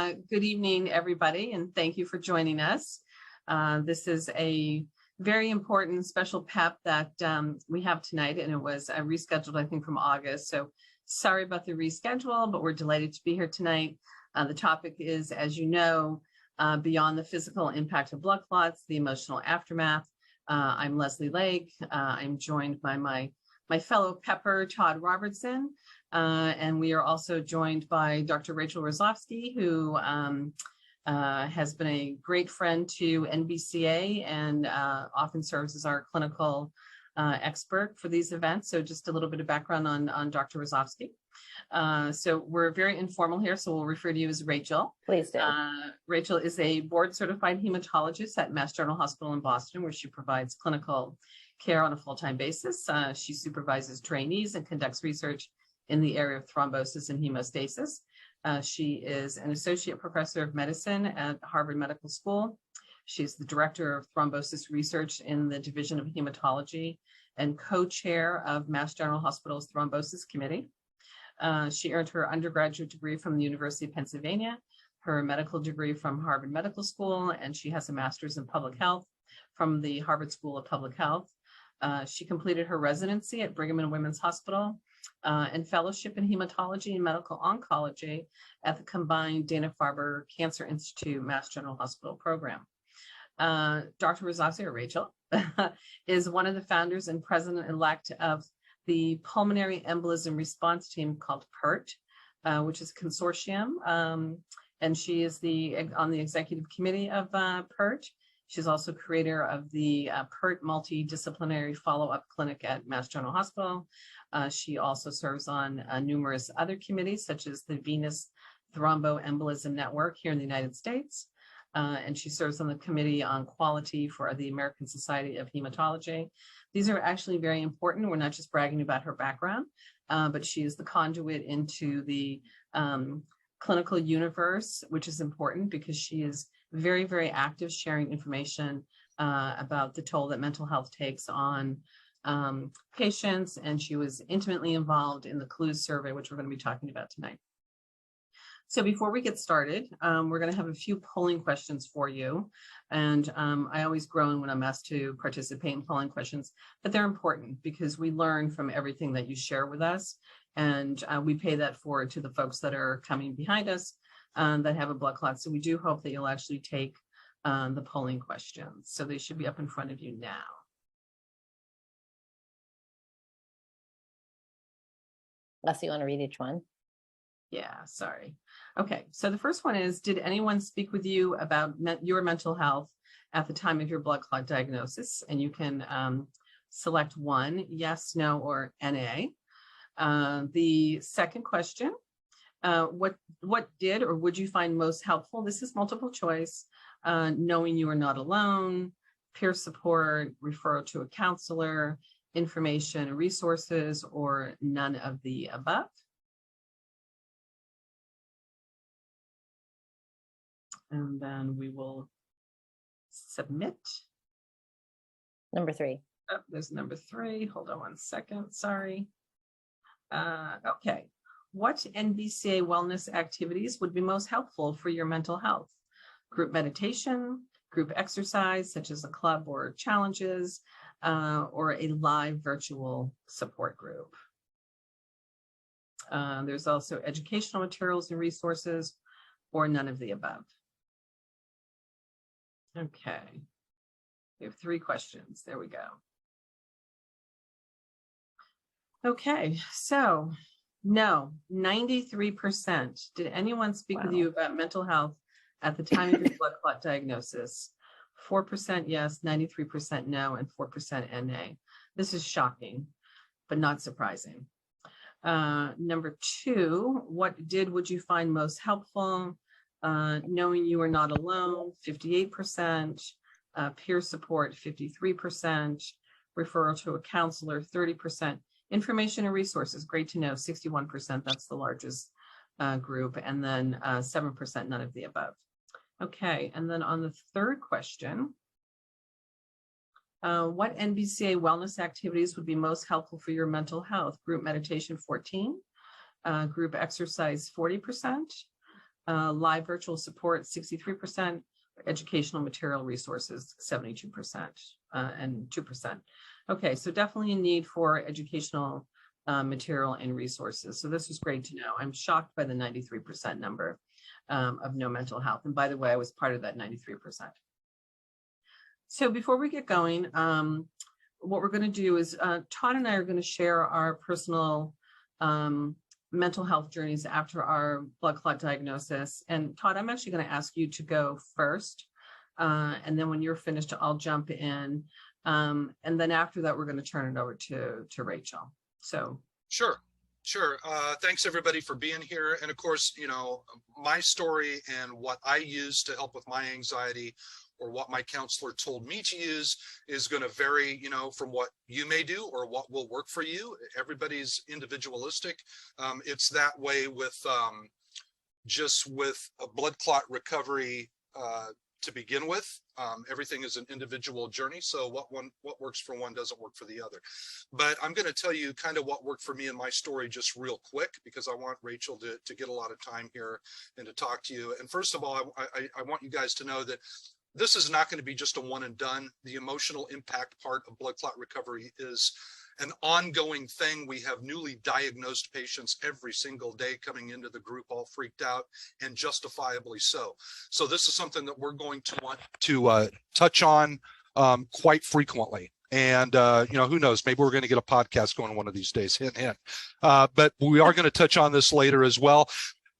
Good evening, everybody, and thank you for joining us. This is a very important special PEP that we have tonight, and it was rescheduled, I think, from August. So sorry about the reschedule, but we're delighted to be here tonight. The topic is, as you know, beyond the physical impact of blood clots, the emotional aftermath. I'm Leslie Lake. I'm joined by my fellow Pepper, Todd Robertson, and we are also joined by Dr. Rachel Rosovsky, who has been a great friend to NBCA and often serves as our clinical expert for these events. So just a little bit of background on Dr. Rosovsky. So we're very informal here, so we'll refer to you as Rachel. Please do. Rachel is a board-certified hematologist at Mass General Hospital in Boston, where she provides clinical care on a full-time basis. She supervises trainees and conducts research in the area of thrombosis and hemostasis. She is an associate professor of medicine at Harvard Medical School. She's the director of thrombosis research in the Division of Hematology and co-chair of Mass General Hospital's Thrombosis Committee. She earned her undergraduate degree from the University of Pennsylvania, her medical degree from Harvard Medical School, and she has a master's in public health from the Harvard School of Public Health. She completed her residency at Brigham and Women's Hospital and fellowship in hematology and medical oncology at the combined Dana-Farber Cancer Institute Mass General Hospital program. Dr. Rosovsky, or Rachel, is one of the founders and president-elect of the Pulmonary Embolism Response Team called PERT, which is a consortium, and she is on the executive committee of PERT. She's also creator of the PERT Multidisciplinary Follow-Up Clinic at Mass General Hospital. She also serves on numerous other committees, such as the Venous Thromboembolism Network here in the United States. And she serves on the Committee on Quality for the American Society of Hematology. These are actually very important. We're not just bragging about her background, but she is the conduit into the clinical universe, which is important because she is very, very active, sharing information about the toll that mental health takes on patients. And she was intimately involved in the CLUES survey, which we're going to be talking about tonight. So before we get started, we're going to have a few polling questions for you. And I always groan when I'm asked to participate in polling questions, but they're important because we learn from everything that you share with us. And we pay that forward to the folks that are coming behind us that have a blood clot. So we do hope that you'll actually take the polling questions. So they should be up in front of you now. Leslie, you want to read each one? Yeah, sorry. Okay, so the first one is, did anyone speak with you about your mental health at the time of your blood clot diagnosis? And you can select one, yes, no, or NA. The second question, what did or would you find most helpful? This is multiple choice, knowing you are not alone, peer support, referral to a counselor, information, resources, or none of the above. And then we will submit. Number 3. Oh, there's number 3. Hold on one second. Sorry. Okay. What NBCA wellness activities would be most helpful for your mental health? Group meditation, group exercise, such as a club or challenges, or a live virtual support group. There's also educational materials and resources, or none of the above. Okay, we have 3 questions. There we go. Okay, so no, 93%. Did anyone speak with you about mental health at the time of your blood clot diagnosis? 4% yes, 93% no, and 4% NA. This is shocking, but not surprising. Number 2, would you find most helpful? Knowing you are not alone, 58%, peer support, 53%, referral to a counselor, 30%, information and resources, great to know, 61%, that's the largest group, and then 7%, none of the above. Okay, and then on the third question, what NBCA wellness activities would be most helpful for your mental health? Group meditation, 14%, group exercise, 40%, live virtual support, 63%, educational material resources, 72%, and 2%. Okay, so definitely a need for educational material and resources. So this was great to know. I'm shocked by the 93% number of no mental health. And by the way, I was part of that 93%. So before we get going, what we're going to do is Todd and I are going to share our personal mental health journeys after our blood clot diagnosis. And Todd, I'm actually going to ask you to go first. And then when you're finished, I'll jump in. And then after that, we're going to turn it over to Rachel. So. Sure. Thanks everybody for being here. And of course, you know, my story and what I use to help with my anxiety or what my counselor told me to use is going to vary, you know, from what you may do or what will work for you. Everybody's individualistic. It's that way with just with a blood clot recovery to begin with. Everything is an individual journey. So what works for one doesn't work for the other. But I'm going to tell you kind of what worked for me in my story just real quick, because I want Rachel to get a lot of time here and to talk to you. And first of all, I want you guys to know that this is not going to be just a one and done. The emotional impact part of blood clot recovery is an ongoing thing. We have newly diagnosed patients every single day coming into the group all freaked out, and justifiably so. So this is something that we're going to want to touch on quite frequently. And, you know, who knows, maybe we're going to get a podcast going one of these days, hint, hint. But we are going to touch on this later as well.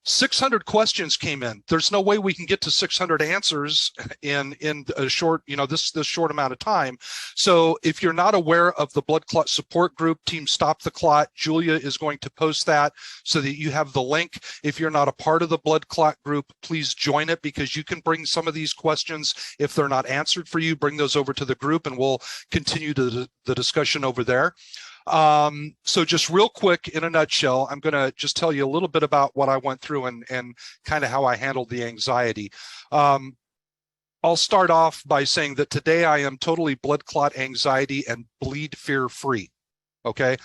600 questions came in. There's no way we can get to 600 answers in a short, you know, this short amount of time. So if you're not aware of the blood clot support group, Team Stop the Clot, Julia is going to post that so that you have the link. If you're not a part of the blood clot group, please join it, because you can bring some of these questions, if they're not answered for you, bring those over to the group and we'll continue the discussion over there. So just real quick, in a nutshell, I'm going to just tell you a little bit about what I went through and kind of how I handled the anxiety. I'll start off by saying that today I am totally blood clot anxiety and bleed fear free. Okay.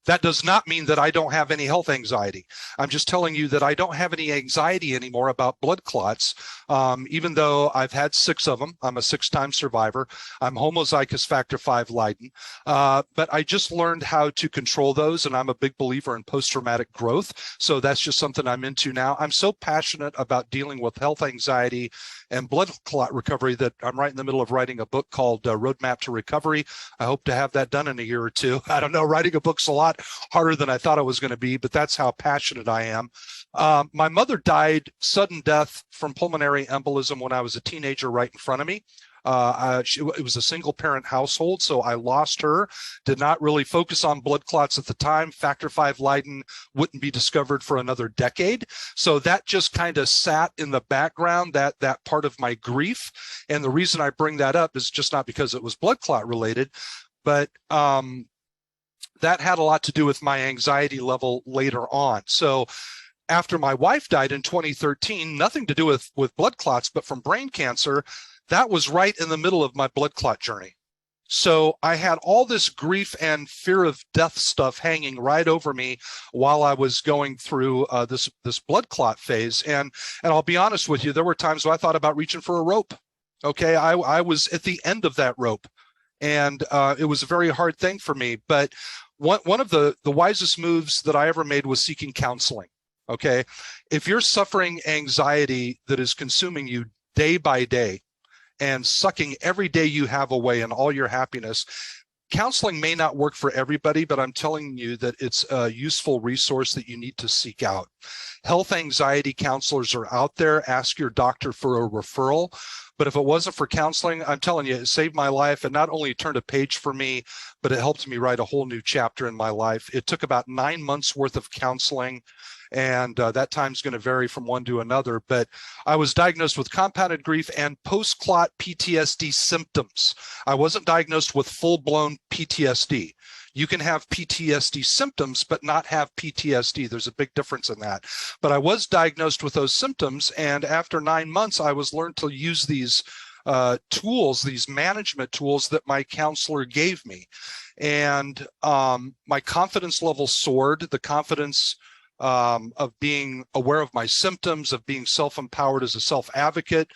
That does not mean that I don't have any health anxiety. I'm just telling you that I don't have any anxiety anymore about blood clots, even though I've had 6 of them. I'm a 6-time survivor. I'm homozygous factor V Leiden. But I just learned how to control those, and I'm a big believer in post-traumatic growth. So that's just something I'm into now. I'm so passionate about dealing with health anxiety and blood clot recovery that I'm right in the middle of writing a book called Roadmap to Recovery. I hope to have that done in a year or two. I don't know, writing a book's a lot harder than I thought it was going to be, but that's how passionate I am. My mother died sudden death from pulmonary embolism when I was a teenager right in front of me. It was a single parent household, so I lost her, did not really focus on blood clots at the time. Factor V Leiden wouldn't be discovered for another decade. So that just kind of sat in the background, that part of my grief. And the reason I bring that up is just not because it was blood clot related, but that had a lot to do with my anxiety level later on. So after my wife died in 2013, nothing to do with blood clots, but from brain cancer, that was right in the middle of my blood clot journey. So I had all this grief and fear of death stuff hanging right over me while I was going through this blood clot phase. And I'll be honest with you, there were times where I thought about reaching for a rope. Okay, I was at the end of that rope, and it was a very hard thing for me. But one of the wisest moves that I ever made was seeking counseling. Okay, if you're suffering anxiety that is consuming you day by day and sucking every day you have away and all your happiness, counseling may not work for everybody, but I'm telling you that it's a useful resource that you need to seek out. Health anxiety counselors are out there. Ask your doctor for a referral. But if it wasn't for counseling, I'm telling you, it saved my life. And not only turned a page for me, but it helped me write a whole new chapter in my life. It took about 9 months worth of counseling. And that time's going to vary from one to another. But I was diagnosed with compounded grief and post-clot PTSD symptoms. I wasn't diagnosed with full-blown PTSD. You can have PTSD symptoms, but not have PTSD. There's a big difference in that. But I was diagnosed with those symptoms. And after 9 months, I was learned to use these tools, these management tools that my counselor gave me. And my confidence level soared. The confidence of being aware of my symptoms, of being self-empowered as a self-advocate.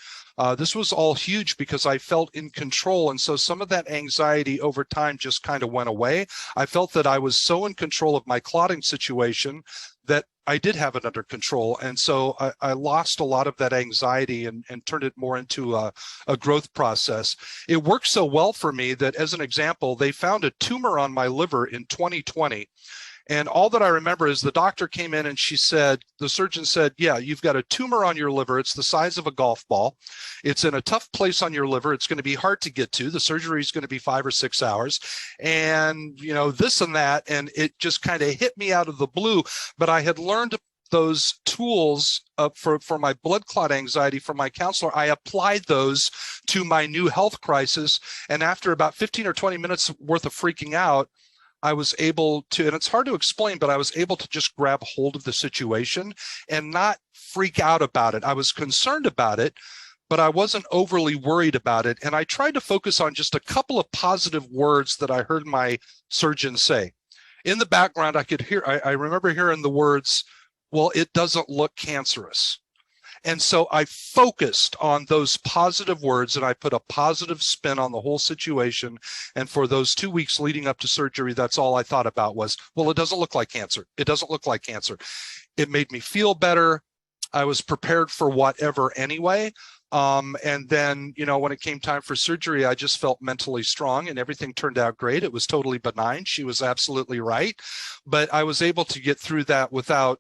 This was all huge because I felt in control. And so some of that anxiety over time just kind of went away. I felt that I was so in control of my clotting situation that I did have it under control. And so I lost a lot of that anxiety and turned it more into a growth process. It worked so well for me that, as an example, they found a tumor on my liver in 2020. And all that I remember is the doctor came in and the surgeon said, yeah, you've got a tumor on your liver. It's the size of a golf ball. It's in a tough place on your liver. It's going to be hard to get to. The surgery is going to be 5 or 6 hours. And, this and that. And it just kind of hit me out of the blue. But I had learned those tools for my blood clot anxiety from my counselor. I applied those to my new health crisis. And after about 15 or 20 minutes worth of freaking out, I was able to, and it's hard to explain, but I was able to just grab hold of the situation and not freak out about it. I was concerned about it, but I wasn't overly worried about it. And I tried to focus on just a couple of positive words that I heard my surgeon say. In the background, I remember hearing the words, well, it doesn't look cancerous. And so I focused on those positive words and I put a positive spin on the whole situation. And for those 2 weeks leading up to surgery, that's all I thought about was, well, it doesn't look like cancer. It doesn't look like cancer. It made me feel better. I was prepared for whatever anyway. And then, when it came time for surgery, I just felt mentally strong and everything turned out great. It was totally benign. She was absolutely right. But I was able to get through that without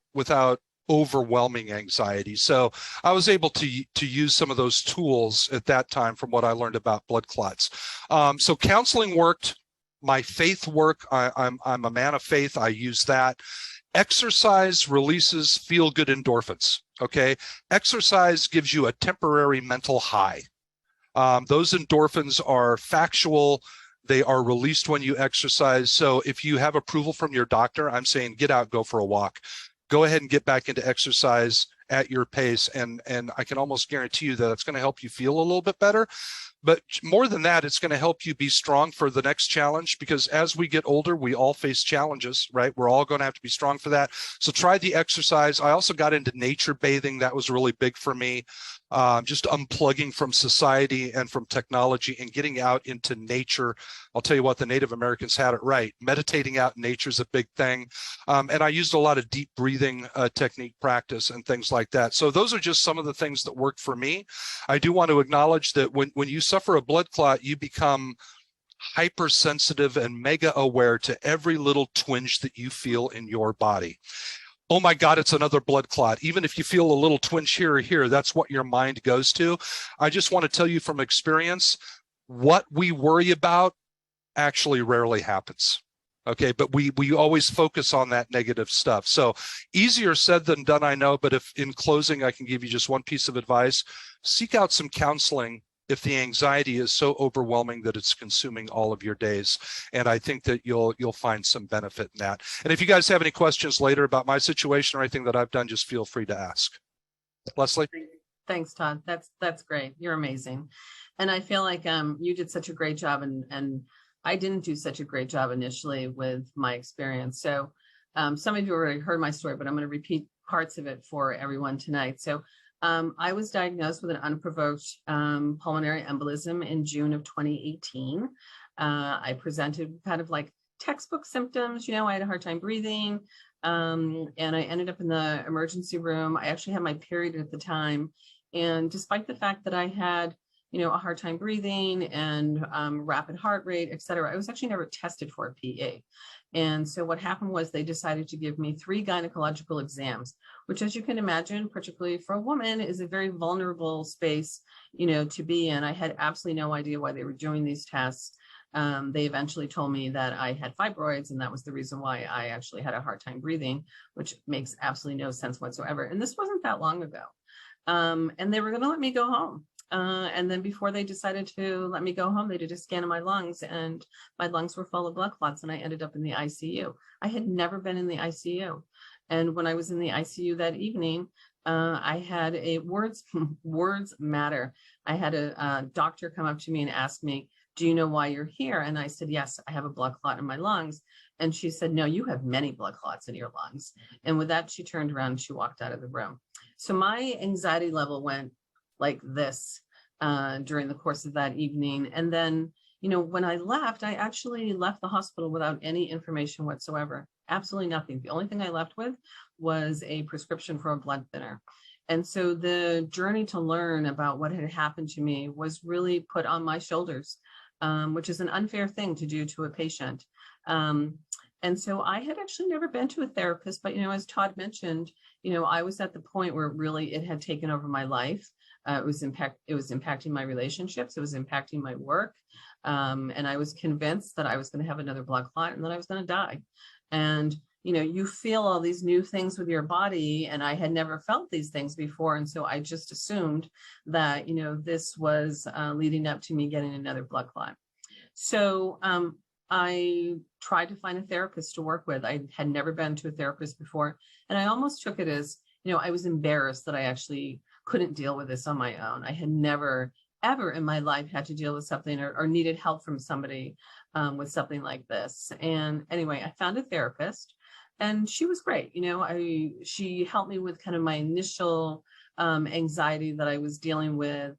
overwhelming anxiety. So I was able to use some of those tools at that time from what I learned about blood clots. So counseling worked. My faith worked. I'm a man of faith. I use that. Exercise releases feel-good endorphins. Okay. Exercise gives you a temporary mental high. Those endorphins are factual. They are released when you exercise. So if you have approval from your doctor, I'm saying get out, go for a walk. Go ahead and get back into exercise at your pace. And I can almost guarantee you that it's going to help you feel a little bit better. But more than that, it's going to help you be strong for the next challenge, because as we get older, we all face challenges, right? We're all going to have to be strong for that. So try the exercise. I also got into nature bathing. That was really big for me. Just unplugging from society and from technology and getting out into nature. I'll tell you what, the Native Americans had it right. Meditating out in nature is a big thing. And I used a lot of deep breathing technique practice and things like that. So those are just some of the things that worked for me. I do want to acknowledge that when you suffer a blood clot, you become hypersensitive and mega aware to every little twinge that you feel in your body. Oh my God, it's another blood clot. Even if you feel a little twinge here or here, that's what your mind goes to. I just want to tell you from experience, what we worry about actually rarely happens. Okay, but we always focus on that negative stuff. So easier said than done, I know, but if in closing, I can give you just one piece of advice, seek out some counseling if the anxiety is so overwhelming that it's consuming all of your days. And I think that you'll find some benefit in that. And if you guys have any questions later about my situation or anything that I've done, just feel free to ask. Leslie? Thanks, Todd. That's great. You're amazing. And I feel like you did such a great job, and I didn't do such a great job initially with my experience. So some of you already heard my story, but I'm going to repeat parts of it for everyone tonight. So I was diagnosed with an unprovoked pulmonary embolism in June of 2018. I presented kind of like textbook symptoms. I had a hard time breathing, and I ended up in the emergency room. I actually had my period at the time. And despite the fact that I had, a hard time breathing and rapid heart rate, et cetera, I was actually never tested for a PE. And so what happened was they decided to give me 3 gynecological exams, which, as you can imagine, particularly for a woman, is a very vulnerable space, to be in. I had absolutely no idea why they were doing these tests. They eventually told me that I had fibroids, and that was the reason why I actually had a hard time breathing, which makes absolutely no sense whatsoever. And this wasn't that long ago. And they were going to let me go home. And then before they decided to let me go home, they did a scan of my lungs, and my lungs were full of blood clots, and I ended up in the ICU. I had never been in the ICU. And when I was in the ICU that evening, I had words matter. I had a doctor come up to me and ask me, do you know why you're here? And I said, yes, I have a blood clot in my lungs. And she said, no, you have many blood clots in your lungs. And with that, she turned around and she walked out of the room. So my anxiety level went like this during the course of that evening. And then, when I left, I actually left the hospital without any information whatsoever. Absolutely nothing. The only thing I left with was a prescription for a blood thinner. And so the journey to learn about what had happened to me was really put on my shoulders, which is an unfair thing to do to a patient. And so I had actually never been to a therapist, but, as Todd mentioned, I was at the point where really it had taken over my life. It was impacting my relationships. It was impacting my work. And I was convinced that I was going to have another blood clot and that I was going to die. And, you feel all these new things with your body, and I had never felt these things before. And so I just assumed that, this was leading up to me getting another blood clot. So I tried to find a therapist to work with. I had never been to a therapist before. And I almost took it as, I was embarrassed that I actually couldn't deal with this on my own. I had never, ever in my life had to deal with something or needed help from somebody with something like this. And anyway, I found a therapist and she was great. She helped me with kind of my initial anxiety that I was dealing with.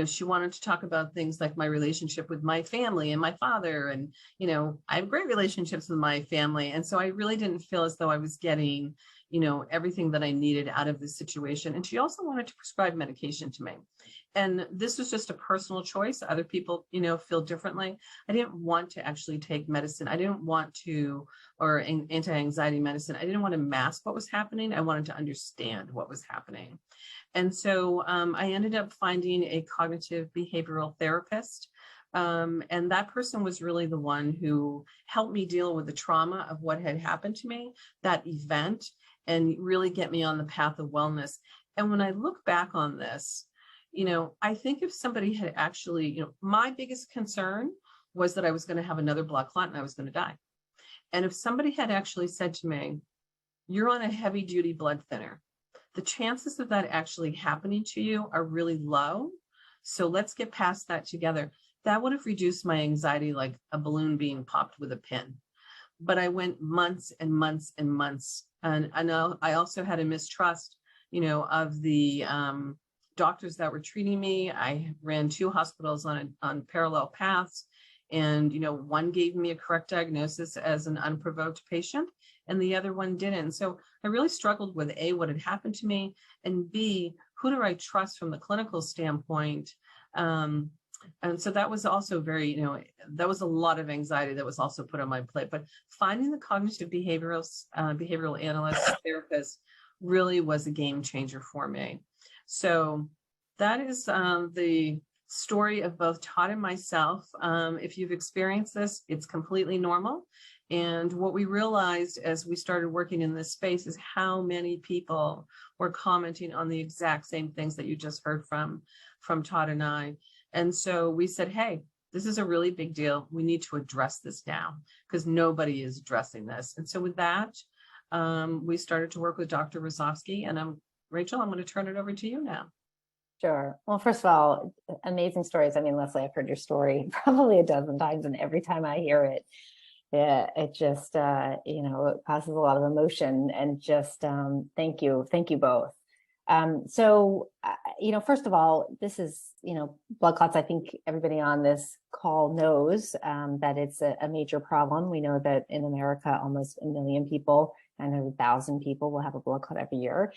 She wanted to talk about things like my relationship with my family and my father. And, I have great relationships with my family. And so I really didn't feel as though I was getting, everything that I needed out of this situation. And she also wanted to prescribe medication to me. And this was just a personal choice. Other people, feel differently. I didn't want to actually take medicine. I didn't want to, or anti-anxiety medicine. I didn't want to mask what was happening. I wanted to understand what was happening. And so I ended up finding a cognitive behavioral therapist. And that person was really the one who helped me deal with the trauma of what had happened to me, that event, and really get me on the path of wellness. And when I look back on this, I think if somebody had actually, my biggest concern was that I was going to have another blood clot and I was going to die. And if somebody had actually said to me, you're on a heavy duty blood thinner, the chances of that actually happening to you are really low. So let's get past that together. That would have reduced my anxiety like a balloon being popped with a pin. But I went months and months and months. And I know I also had a mistrust, of the doctors that were treating me. I ran 2 hospitals on parallel paths. And, one gave me a correct diagnosis as an unprovoked patient, and the other one didn't. So I really struggled with A, what had happened to me, and B, who do I trust from the clinical standpoint? And so that was also very, that was a lot of anxiety that was also put on my plate. But finding the cognitive behavioral analyst therapist really was a game changer for me. So that is the story of both Todd and myself. If you've experienced this, it's completely normal. And what we realized as we started working in this space is how many people were commenting on the exact same things that you just heard from Todd and I. And so we said, hey, this is a really big deal. We need to address this now because nobody is addressing this. And so with that, we started to work with Dr. Rosovsky. And Rachel, I'm going to turn it over to you now. Sure. Well, first of all, amazing stories. I mean, Leslie, I've heard your story probably a dozen times, and every time I hear it, it just, it causes a lot of emotion. And just thank you both. First of all, this is, blood clots. I think everybody on this call knows that it's a major problem. We know that in America, almost 1 million people, 900,000 people will have a blood clot every year.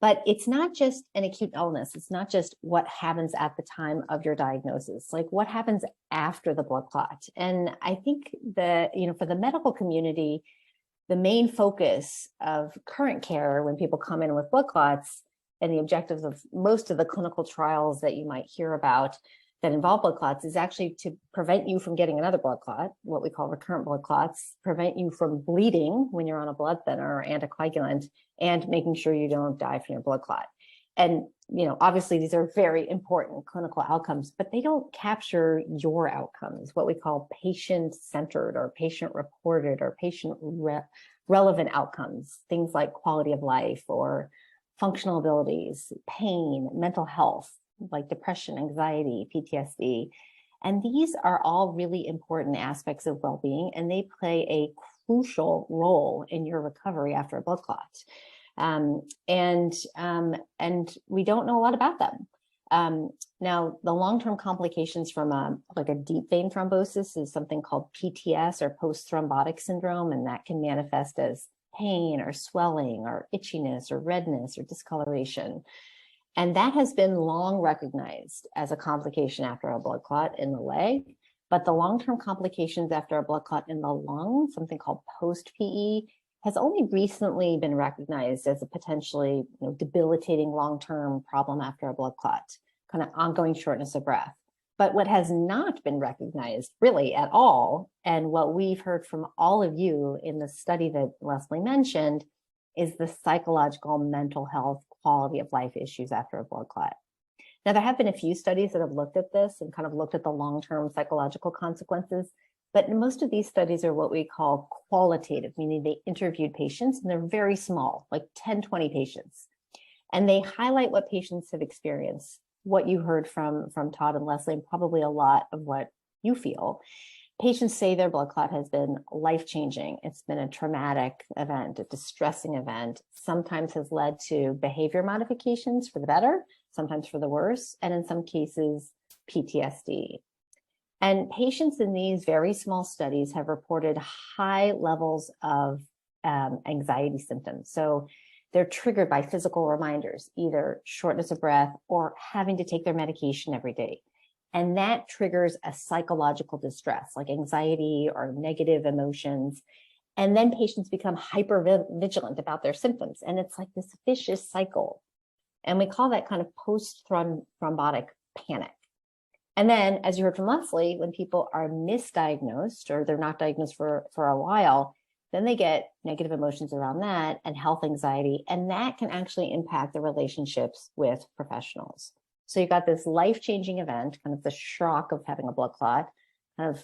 But it's not just an acute illness. It's not just what happens at the time of your diagnosis, like what happens after the blood clot. And I think that, for the medical community, the main focus of current care when people come in with blood clots and the objectives of most of the clinical trials that you might hear about that involve blood clots is actually to prevent you from getting another blood clot, what we call recurrent blood clots, prevent you from bleeding when you're on a blood thinner or anticoagulant, and making sure you don't die from your blood clot. And, obviously these are very important clinical outcomes, but they don't capture your outcomes, what we call patient-centered or patient-reported or patient-relevant outcomes, things like quality of life or functional abilities, pain, mental health, like depression, anxiety, PTSD. And these are all really important aspects of well-being, and they play a crucial role in your recovery after a blood clot. And we don't know a lot about them. Now, the long-term complications from like a deep vein thrombosis is something called PTS, or post-thrombotic syndrome, and that can manifest as pain or swelling or itchiness or redness or discoloration. And that has been long recognized as a complication after a blood clot in the leg. But the long-term complications after a blood clot in the lung, something called post-PE, has only recently been recognized as a potentially debilitating long-term problem after a blood clot, kind of ongoing shortness of breath. But what has not been recognized really at all, and what we've heard from all of you in the study that Leslie mentioned, is the psychological, mental health, quality of life issues after a blood clot. Now, there have been a few studies that have looked at this and kind of looked at the long-term psychological consequences, but most of these studies are what we call qualitative, meaning they interviewed patients, and they're very small, like 10, 20 patients. And they highlight what patients have experienced, what you heard from Todd and Leslie, and probably a lot of what you feel. Patients say their blood clot has been life-changing. It's been a traumatic event, a distressing event, sometimes has led to behavior modifications for the better, sometimes for the worse, and in some cases, PTSD. And patients in these very small studies have reported high levels of anxiety symptoms. So they're triggered by physical reminders, either shortness of breath or having to take their medication every day. And that triggers a psychological distress, like anxiety or negative emotions. And then patients become hyper vigilant about their symptoms. And it's like this vicious cycle. And we call that kind of post-thrombotic panic. And then, as you heard from Leslie, when people are misdiagnosed or they're not diagnosed for a while, then they get negative emotions around that and health anxiety. And that can actually impact the relationships with professionals. So you've got this life-changing event, kind of the shock of having a blood clot, kind of,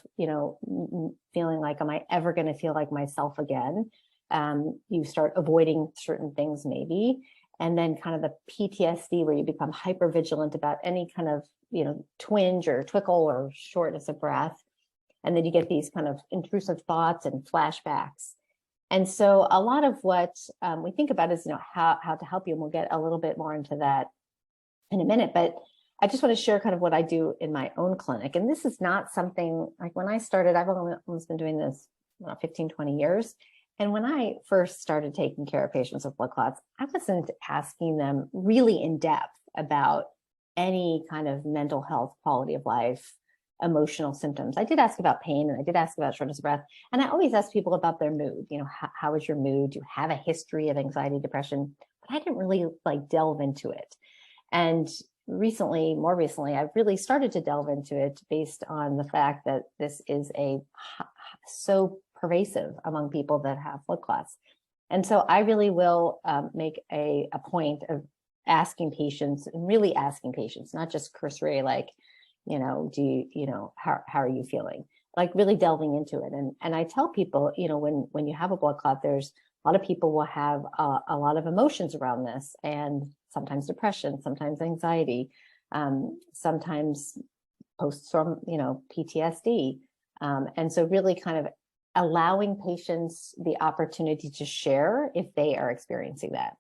feeling like, am I ever going to feel like myself again? You start avoiding certain things maybe. And then kind of the PTSD, where you become hyper vigilant about any kind of, twinge or twickle or shortness of breath. And then you get these kind of intrusive thoughts and flashbacks. And so a lot of what we think about is, how to help you. And we'll get a little bit more into that in a minute, but I just want to share kind of what I do in my own clinic. And this is not something like when I started, I've almost been doing this 15, 20 years. And when I first started taking care of patients with blood clots, I wasn't asking them really in depth about any kind of mental health, quality of life, emotional symptoms. I did ask about pain, and I did ask about shortness of breath. And I always ask people about their mood. How is your mood? Do you have a history of anxiety, depression? But I didn't really delve into it. And more recently, I've really started to delve into it based on the fact that this is so pervasive among people that have blood clots. And so I really will make a point of asking patients, and really asking patients, not just cursory, like, how are you feeling? Like really delving into it. And I tell people, when you have a blood clot, there's a lot of people will have a lot of emotions around this, and sometimes depression, sometimes anxiety, sometimes PTSD. And so really kind of allowing patients the opportunity to share if they are experiencing that.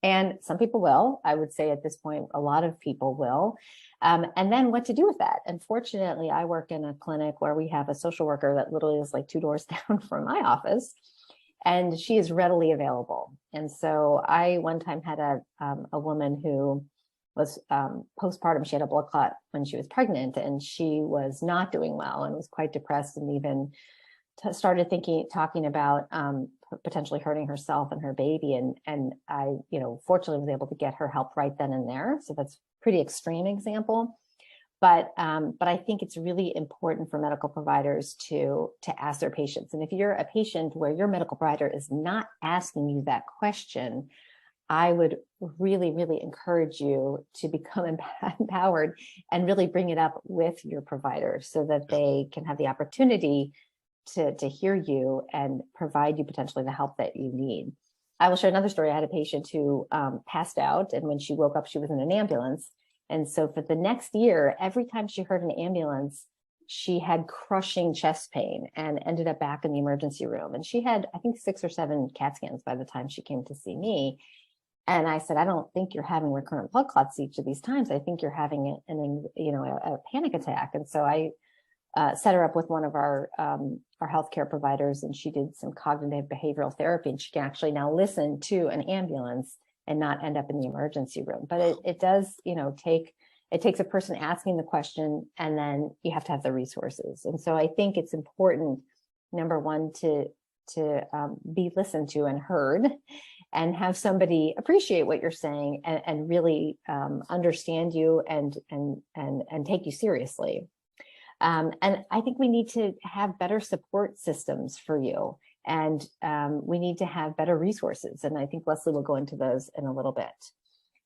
And some people will. I would say at this point, a lot of people will. And then what to do with that. Unfortunately, I work in a clinic where we have a social worker that literally is like 2 doors down from my office, and she is readily available. And so I one time had a woman who was postpartum. She had a blood clot when she was pregnant, and she was not doing well and was quite depressed, and even started talking about potentially hurting herself and her baby. And I, fortunately was able to get her help right then and there. So that's a pretty extreme example. But I think it's really important for medical providers to ask their patients. And if you're a patient where your medical provider is not asking you that question, I would really, really encourage you to become empowered and really bring it up with your provider so that they can have the opportunity to hear you and provide you potentially the help that you need. I will share another story. I had a patient who passed out, and when she woke up, she was in an ambulance. And so for the next year, every time she heard an ambulance, she had crushing chest pain and ended up back in the emergency room. And she had, I think, 6 or 7 CAT scans by the time she came to see me. And I said, I don't think you're having recurrent blood clots each of these times. I think you're having a panic attack. And so I set her up with one of our healthcare providers, and she did some cognitive behavioral therapy, and she can actually now listen to an ambulance and not end up in the emergency room. But it does, it takes a person asking the question, and then you have to have the resources. And so I think it's important, number one, to be listened to and heard, and have somebody appreciate what you're saying and really understand you and take you seriously. And I think we need to have better support systems for you, and we need to have better resources. And I think Leslie will go into those in a little bit.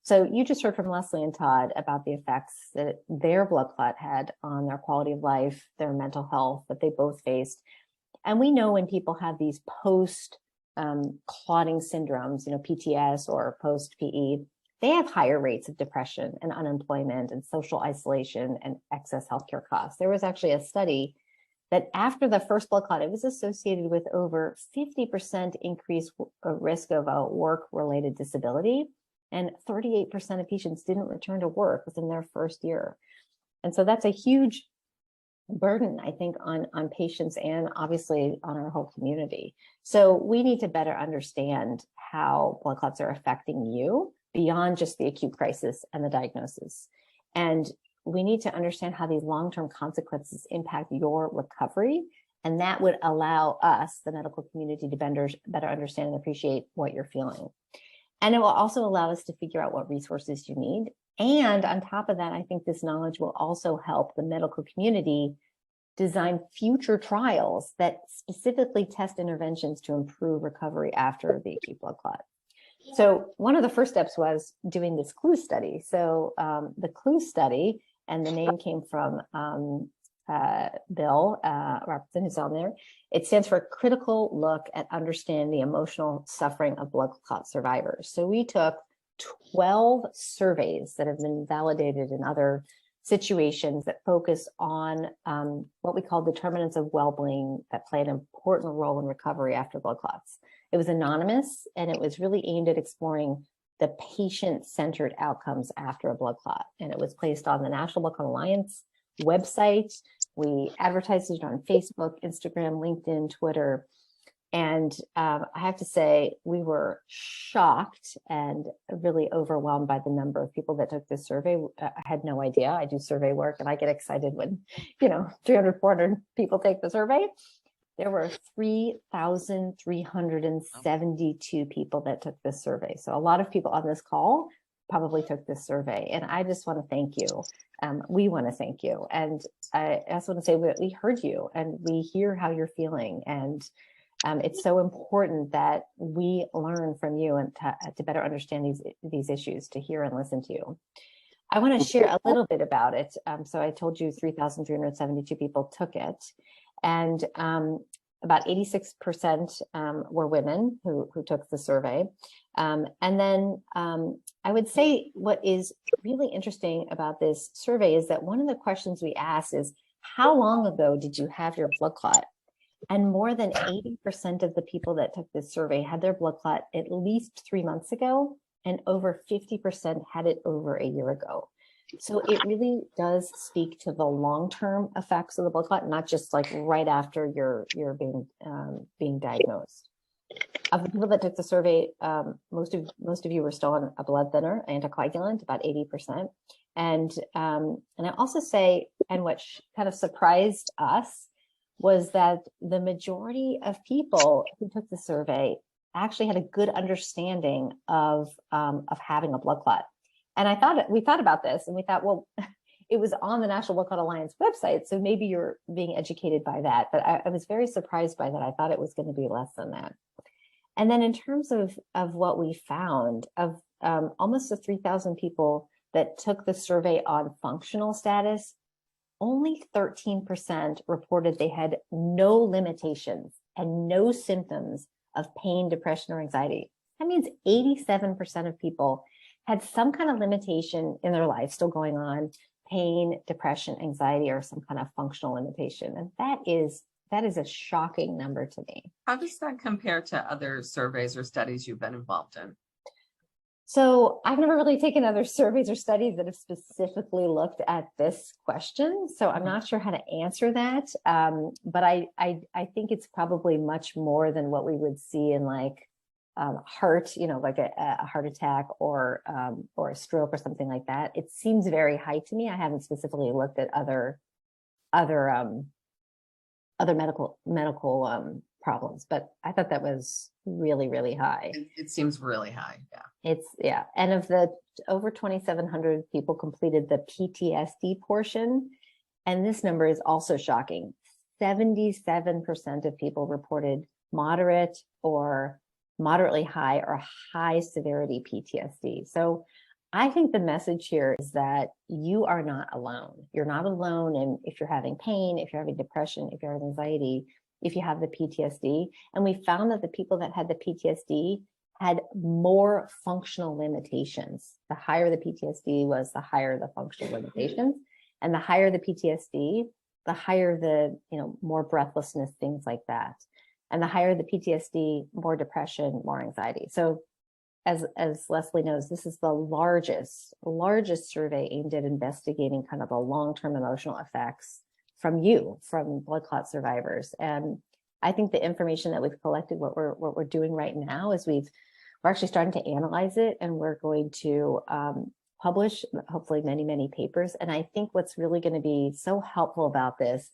So you just heard from Leslie and Todd about the effects that their blood clot had on their quality of life, their mental health that they both faced. And we know when people have these post clotting syndromes, PTS or post PE, they have higher rates of depression and unemployment and social isolation and excess healthcare costs. There was actually a study that after the first blood clot, it was associated with over 50% increased risk of a work-related disability, and 38% of patients didn't return to work within their first year. And so that's a huge burden, I think, on patients and obviously on our whole community. So we need to better understand how blood clots are affecting you beyond just the acute crisis and the diagnosis. And we need to understand how these long-term consequences impact your recovery. And that would allow us, the medical community, to better understand and appreciate what you're feeling. And it will also allow us to figure out what resources you need. And on top of that, I think this knowledge will also help the medical community design future trials that specifically test interventions to improve recovery after the acute blood clot. So one of the first steps was doing this CLUE study. So the CLUE study, and the name came from Bill Robertson, who's on there. It stands for Critical Look at Understanding the Emotional Suffering of Blood Clot Survivors. So we took 12 surveys that have been validated in other situations that focus on what we call determinants of well-being that play an important role in recovery after blood clots. It was anonymous, and it was really aimed at exploring the patient-centered outcomes after a blood clot. And it was placed on the National Blood Clot Alliance website. We advertised it on Facebook, Instagram, LinkedIn, Twitter. And I have to say, we were shocked and really overwhelmed by the number of people that took this survey. I had no idea. I do survey work, and I get excited when, 300, 400 people take the survey. There were 3,372 people that took this survey. So a lot of people on this call probably took this survey. And I just want to thank you. We want to thank you. And I also want to say we heard you, and we hear how you're feeling. And it's so important that we learn from you and to better understand these issues, to hear and listen to you. I want to share a little bit about it. So I told you 3,372 people took it, and about 86% were women who took the survey. And then I would say what is really interesting about this survey is that one of the questions we asked is, how long ago did you have your blood clot? And more than 80% of the people that took this survey had their blood clot at least 3 months ago, and over 50% had it over a year ago. So it really does speak to the long-term effects of the blood clot, not just like right after you're being diagnosed. Of the people that took the survey, most of you were still on a blood thinner, anticoagulant, about 80%. And I also say, and what kind of surprised us, was that the majority of people who took the survey actually had a good understanding of having a blood clot. And we thought about this, and we thought, well, it was on the National Blood Clot Alliance website, so maybe you're being educated by that. But I was very surprised by that. I thought it was going to be less than that. And then in terms of what we found, of almost the 3,000 people that took the survey on functional status, only 13% reported they had no limitations and no symptoms of pain, depression, or anxiety. That means 87% of people had some kind of limitation in their life still going on: pain, depression, anxiety, or some kind of functional limitation. And that is a shocking number to me. How does that compare to other surveys or studies you've been involved in? So I've never really taken other surveys or studies that have specifically looked at this question. So I'm not sure how to answer that. But I think it's probably much more than what we would see in like heart, like a heart attack or a stroke or something like that. It seems very high to me. I haven't specifically looked at other medical problems, but I thought that was really, really high. It seems really high. Yeah. And of the over 2,700 people completed the PTSD portion, and this number is also shocking. 77% of people reported moderate or moderately high or high severity PTSD. So I think the message here is that you are not alone. You're not alone. And if you're having pain, if you're having depression, if you're having anxiety, if you have the PTSD, and we found that the people that had the PTSD had more functional limitations. The higher the PTSD was, the higher the functional limitations. And the higher the PTSD, the higher the, more breathlessness, things like that. And the higher the PTSD, more depression, more anxiety. So as Leslie knows, this is the largest survey aimed at investigating kind of the long-term emotional effects from blood clot survivors. And I think the information that we've collected, what we're doing right now is we're actually starting to analyze it, and we're going to publish hopefully many, many papers. And I think what's really going to be so helpful about this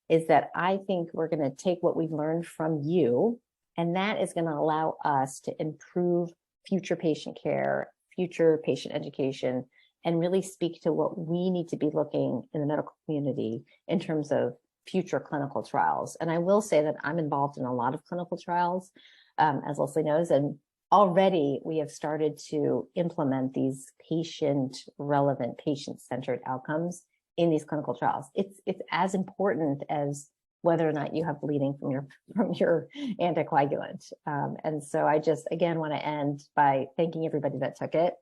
is that I think we're going to take what we've learned from you, and that is going to allow us to improve future patient care, future patient education, and really speak to what we need to be looking in the medical community in terms of future clinical trials. And I will say that I'm involved in a lot of clinical trials, as Leslie knows, and already we have started to implement these patient-relevant, patient-centered outcomes in these clinical trials. It's as important as whether or not you have bleeding from your anticoagulant. And so I just, again, want to end by thanking everybody that took it,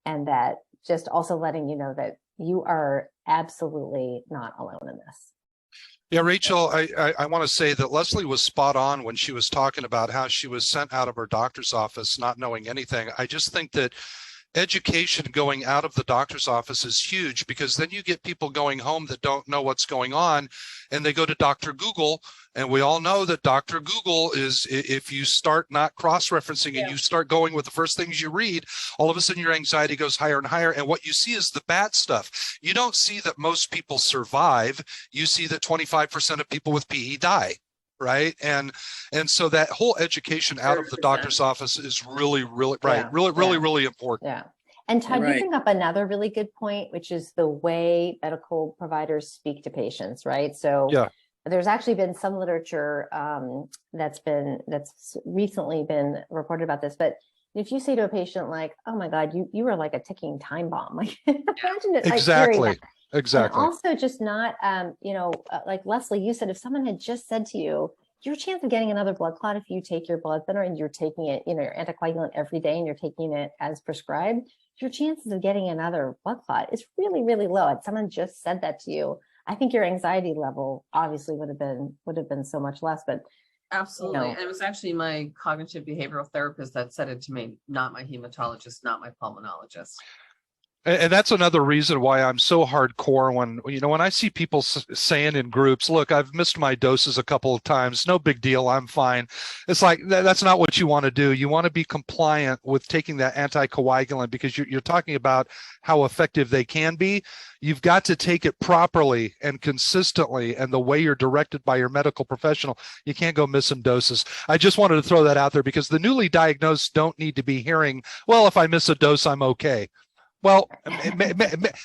and that just also letting you know that you are absolutely not alone in this. Yeah, Rachel, I want to say that Leslie was spot on when she was talking about how she was sent out of her doctor's office not knowing anything. I just think that education going out of the doctor's office is huge, because then you get people going home that don't know what's going on, and they go to Dr. Google. And we all know that Dr. Google is, if you start not cross-referencing and you start going with the first things you read, all of a sudden your anxiety goes higher and higher. And what you see is the bad stuff. You don't see that most people survive. You see that 25% of people with PE die. Right. And so that whole education out of the doctor's office is really, really, really important. Yeah. And Todd, you bring up another really good point, which is the way medical providers speak to patients, right? So there's actually been some literature that's recently been reported about this. But if you say to a patient like, "Oh my God, you are like a ticking time bomb," like imagine it. Exactly. Exactly. And also just not, like Leslie, you said, if someone had just said to you, your chance of getting another blood clot if you take your blood thinner and you're taking it, your anticoagulant every day and you're taking it as prescribed, your chances of getting another blood clot is really, really low. And someone just said that to you, I think your anxiety level obviously would have been so much less. But absolutely. And it was actually my cognitive behavioral therapist that said it to me, not my hematologist, not my pulmonologist. And that's another reason why I'm so hardcore when I see people saying in groups, look, I've missed my doses a couple of times. No big deal. I'm fine. It's like, that's not what you want to do. You want to be compliant with taking that anticoagulant, because you're talking about how effective they can be. You've got to take it properly and consistently, and the way you're directed by your medical professional. You can't go missing doses. I just wanted to throw that out there, because the newly diagnosed don't need to be hearing, well, if I miss a dose, I'm okay. Well,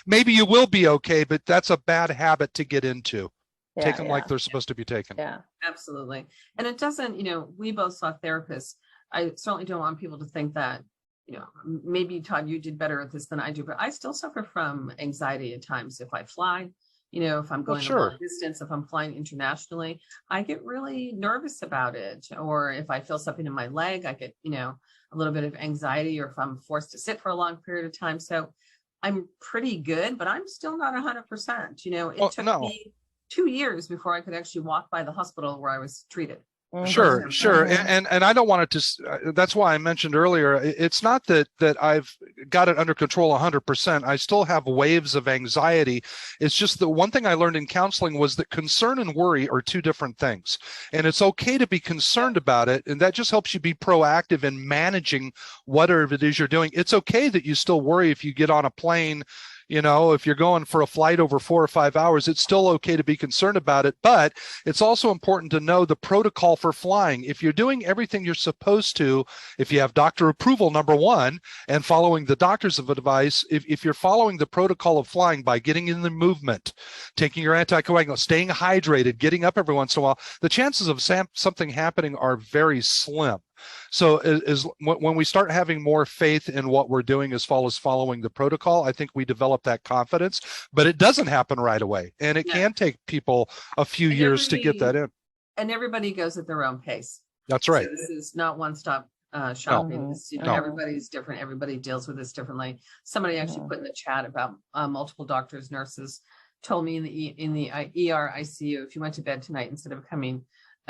maybe you will be okay, but that's a bad habit to get into. Take them like they're supposed to be taken. Yeah, absolutely. And it doesn't, we both saw therapists. I certainly don't want people to think that, maybe Todd, you did better at this than I do, but I still suffer from anxiety at times. If I fly, if I'm going a long distance, if I'm flying internationally, I get really nervous about it. Or if I feel something in my leg, I get, a little bit of anxiety, or if I'm forced to sit for a long period of time. So I'm pretty good, but I'm still not 100%. You know, it Well, took no. me 2 years before I could actually walk by the hospital where I was treated. Sure, Mhm, sure. mhm. And I don't want it to, that's why I mentioned earlier, it's not that I've got it under control 100%. I still have waves of anxiety. It's just the one thing I learned in counseling was that concern and worry are two different things. And it's okay to be concerned about it. And that just helps you be proactive in managing whatever it is you're doing. It's okay that you still worry if you get on a plane. You know, if you're going for a flight over 4 or 5 hours, it's still okay to be concerned about it. But it's also important to know the protocol for flying. If you're doing everything you're supposed to, if you have doctor approval, number one, and following the doctor's advice, if you're following the protocol of flying by getting in the movement, taking your anticoagulant, staying hydrated, getting up every once in a while, the chances of something happening are very slim. So when we start having more faith in what we're doing as far as following the protocol, I think we develop that confidence, but it doesn't happen right away. And it Yeah. can take people a few And years to get that in. And everybody goes at their own pace. That's right. So this is not one-stop shopping. This, you know, No. everybody's different. Everybody deals with this differently. Somebody actually put in the chat about multiple doctors, nurses told me in the ER ICU, if you went to bed tonight instead of coming,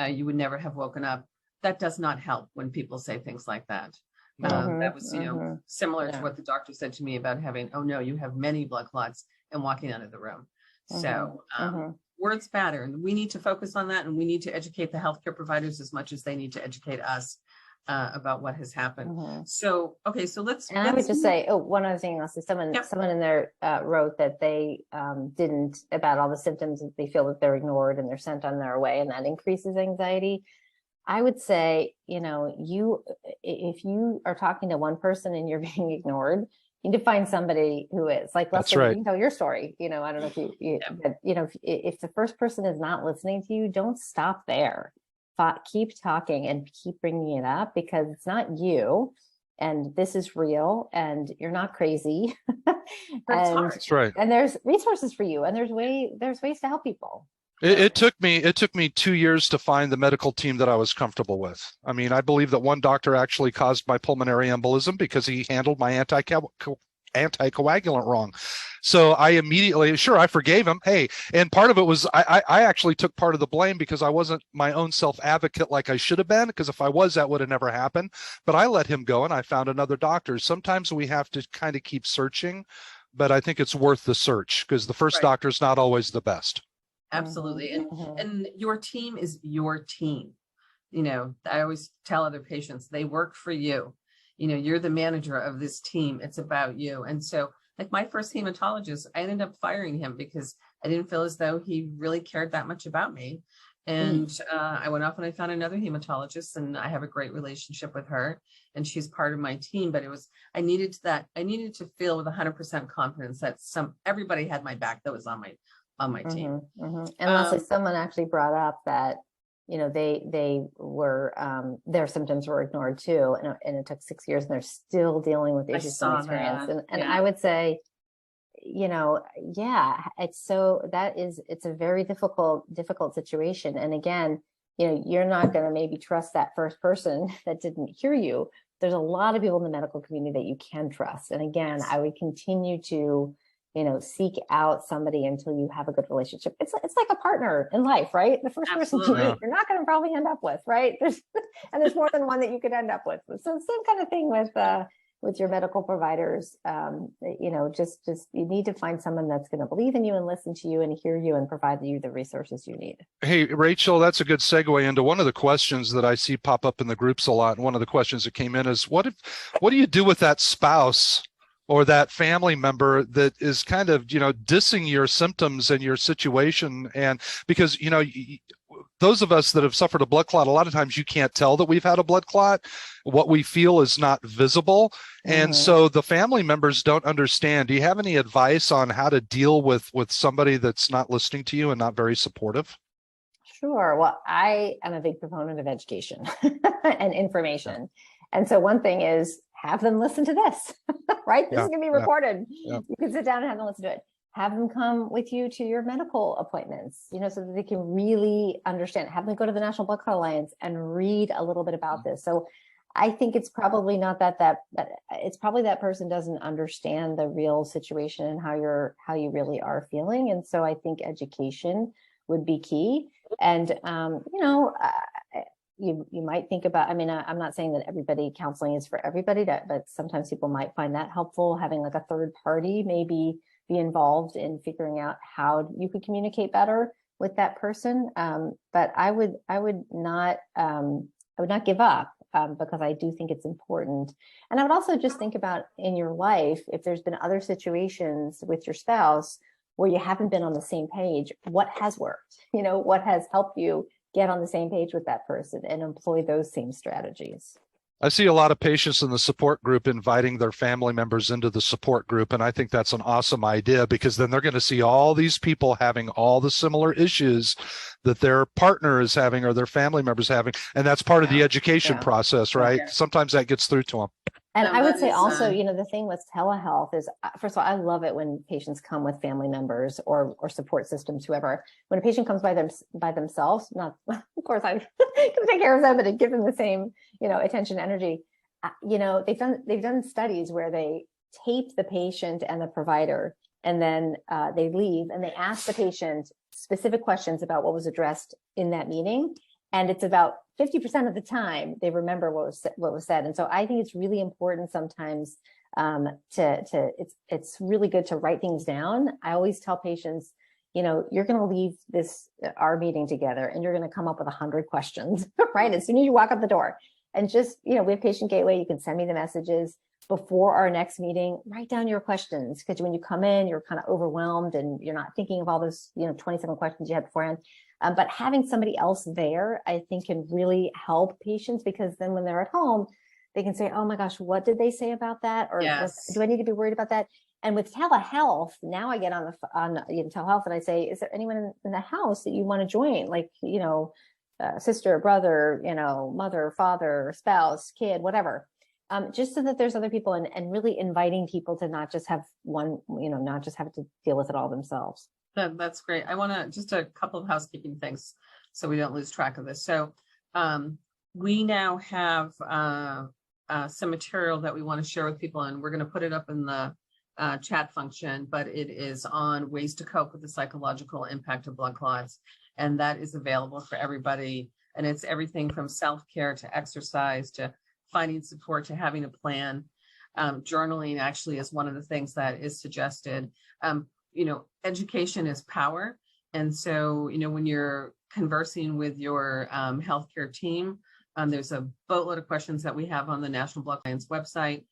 you would never have woken up. That does not help when people say things like that. That was, you know, similar to what the doctor said to me about having, oh no, you have many blood clots, and walking out of the room. So words matter, and we need to focus on that, and we need to educate the healthcare providers as much as they need to educate us about what has happened. So, okay, so let's. And I would just say, one other thing else is someone in there wrote that they didn't, about all the symptoms, that they feel that they're ignored and they're sent on their way, and that increases anxiety. I would say, you know, if you are talking to one person and you're being ignored, you need to find somebody who is. Like, Leslie, you can tell your story. You know, I don't know if but, you know, if the first person is not listening to you, don't stop there. Keep talking and keep bringing it up, because it's not you, and this is real, and you're not crazy. That's right. And there's resources for you, and there's ways to help people. It took me 2 years to find the medical team that I was comfortable with. I mean, I believe that one doctor actually caused my pulmonary embolism because he handled my anticoagulant wrong. So I immediately, I forgave him. Hey, and part of it was I actually took part of the blame because I wasn't my own self-advocate like I should have been, because if I was, that would have never happened. But I let him go and I found another doctor. Sometimes we have to kind of keep searching, but I think it's worth the search, because the first doctor is not always the best. Absolutely. And your team is your team. You know, I always tell other patients, they work for you. You know, you're the manager of this team. It's about you. And so, like, my first hematologist, I ended up firing him because I didn't feel as though he really cared that much about me. And I went off and I found another hematologist, and I have a great relationship with her, and she's part of my team. But I needed to feel with 100% confidence that everybody had my back that was on my team. And Leslie, someone actually brought up that, you know, they were their symptoms were ignored too, and it took 6 years, and they're still dealing with issues from experience. And I would say, you know, it's a very difficult situation. And again, you know, you're not going to maybe trust that first person that didn't hear you. There's a lot of people in the medical community that you can trust. And again, I would continue to, you know, seek out somebody until you have a good relationship. It's like a partner in life, right? The first person you meet, you're not going to probably end up with, right? There's more than one that you could end up with. So same kind of thing with your medical providers. You know, just you need to find someone that's going to believe in you and listen to you and hear you and provide you the resources you need. Hey, Rachel, that's a good segue into one of the questions that I see pop up in the groups a lot. And one of the questions that came in is, what do you do with that spouse or that family member that is kind of, you know, dissing your symptoms and your situation? And because, you know, those of us that have suffered a blood clot, a lot of times you can't tell that we've had a blood clot. What we feel is not visible. And so the family members don't understand. Do you have any advice on how to deal with somebody that's not listening to you and not very supportive? Sure. Well, I am a big proponent of education and information. And so one thing is, have them listen to this, right? This is going to be recorded. You can sit down and have them listen to it. Have them come with you to your medical appointments, you know, so that they can really understand. Have them go to the National Blood Clot Alliance and read a little bit about this. So I think it's probably not that it's probably that person doesn't understand the real situation and how you really are feeling. And so I think education would be key. And you might think about, I mean, I'm not saying that counseling is for everybody, but sometimes people might find that helpful, having like a third party maybe be involved in figuring out how you could communicate better with that person. But I would not give up, because I do think it's important. And I would also just think about in your life, if there's been other situations with your spouse where you haven't been on the same page, what has worked? What has helped you get on the same page with that person and employ those same strategies? I see a lot of patients in the support group inviting their family members into the support group. And I think that's an awesome idea, because then they're going to see all these people having all the similar issues that their partner is having or their family members having. And that's part of the education process, right? Yeah. Sometimes that gets through to them. And I would say also, the thing with telehealth is, first of all, I love it when patients come with family members or support systems, whoever. When a patient comes by themselves, not, of course, I can take care of them and give them the same, attention, energy. They've done studies where they tape the patient and the provider, and then they leave and they ask the patient specific questions about what was addressed in that meeting. And it's about 50% of the time they remember what was said. And so I think it's really important sometimes it's really good to write things down. I always tell patients, you're going to leave our meeting together and you're going to come up with 100 questions, right? As soon as you walk out the door. And just, we have Patient Gateway. You can send me the messages before our next meeting. Write down your questions, because when you come in, you're kind of overwhelmed and you're not thinking of all those, 27 questions you had beforehand. But having somebody else there, I think, can really help patients, because then when they're at home, they can say, oh my gosh, what did they say about that? Or do I need to be worried about that? And with telehealth, now I get on telehealth and I say, is there anyone in the house that you want to join? Like, sister, brother, mother, father, spouse, kid, whatever. Just so that there's other people, and really inviting people to not just have one, not just have to deal with it all themselves. That's great. I want to just a couple of housekeeping things so we don't lose track of this. So we now have some material that we want to share with people, and we're going to put it up in the chat function, but it is on ways to cope with the psychological impact of blood clots. And that is available for everybody. And it's everything from self-care to exercise to finding support to having a plan. Journaling actually is one of the things that is suggested. Education is power. And so, when you're conversing with your healthcare team, there's a boatload of questions that we have on the National Blood Clot Alliance website.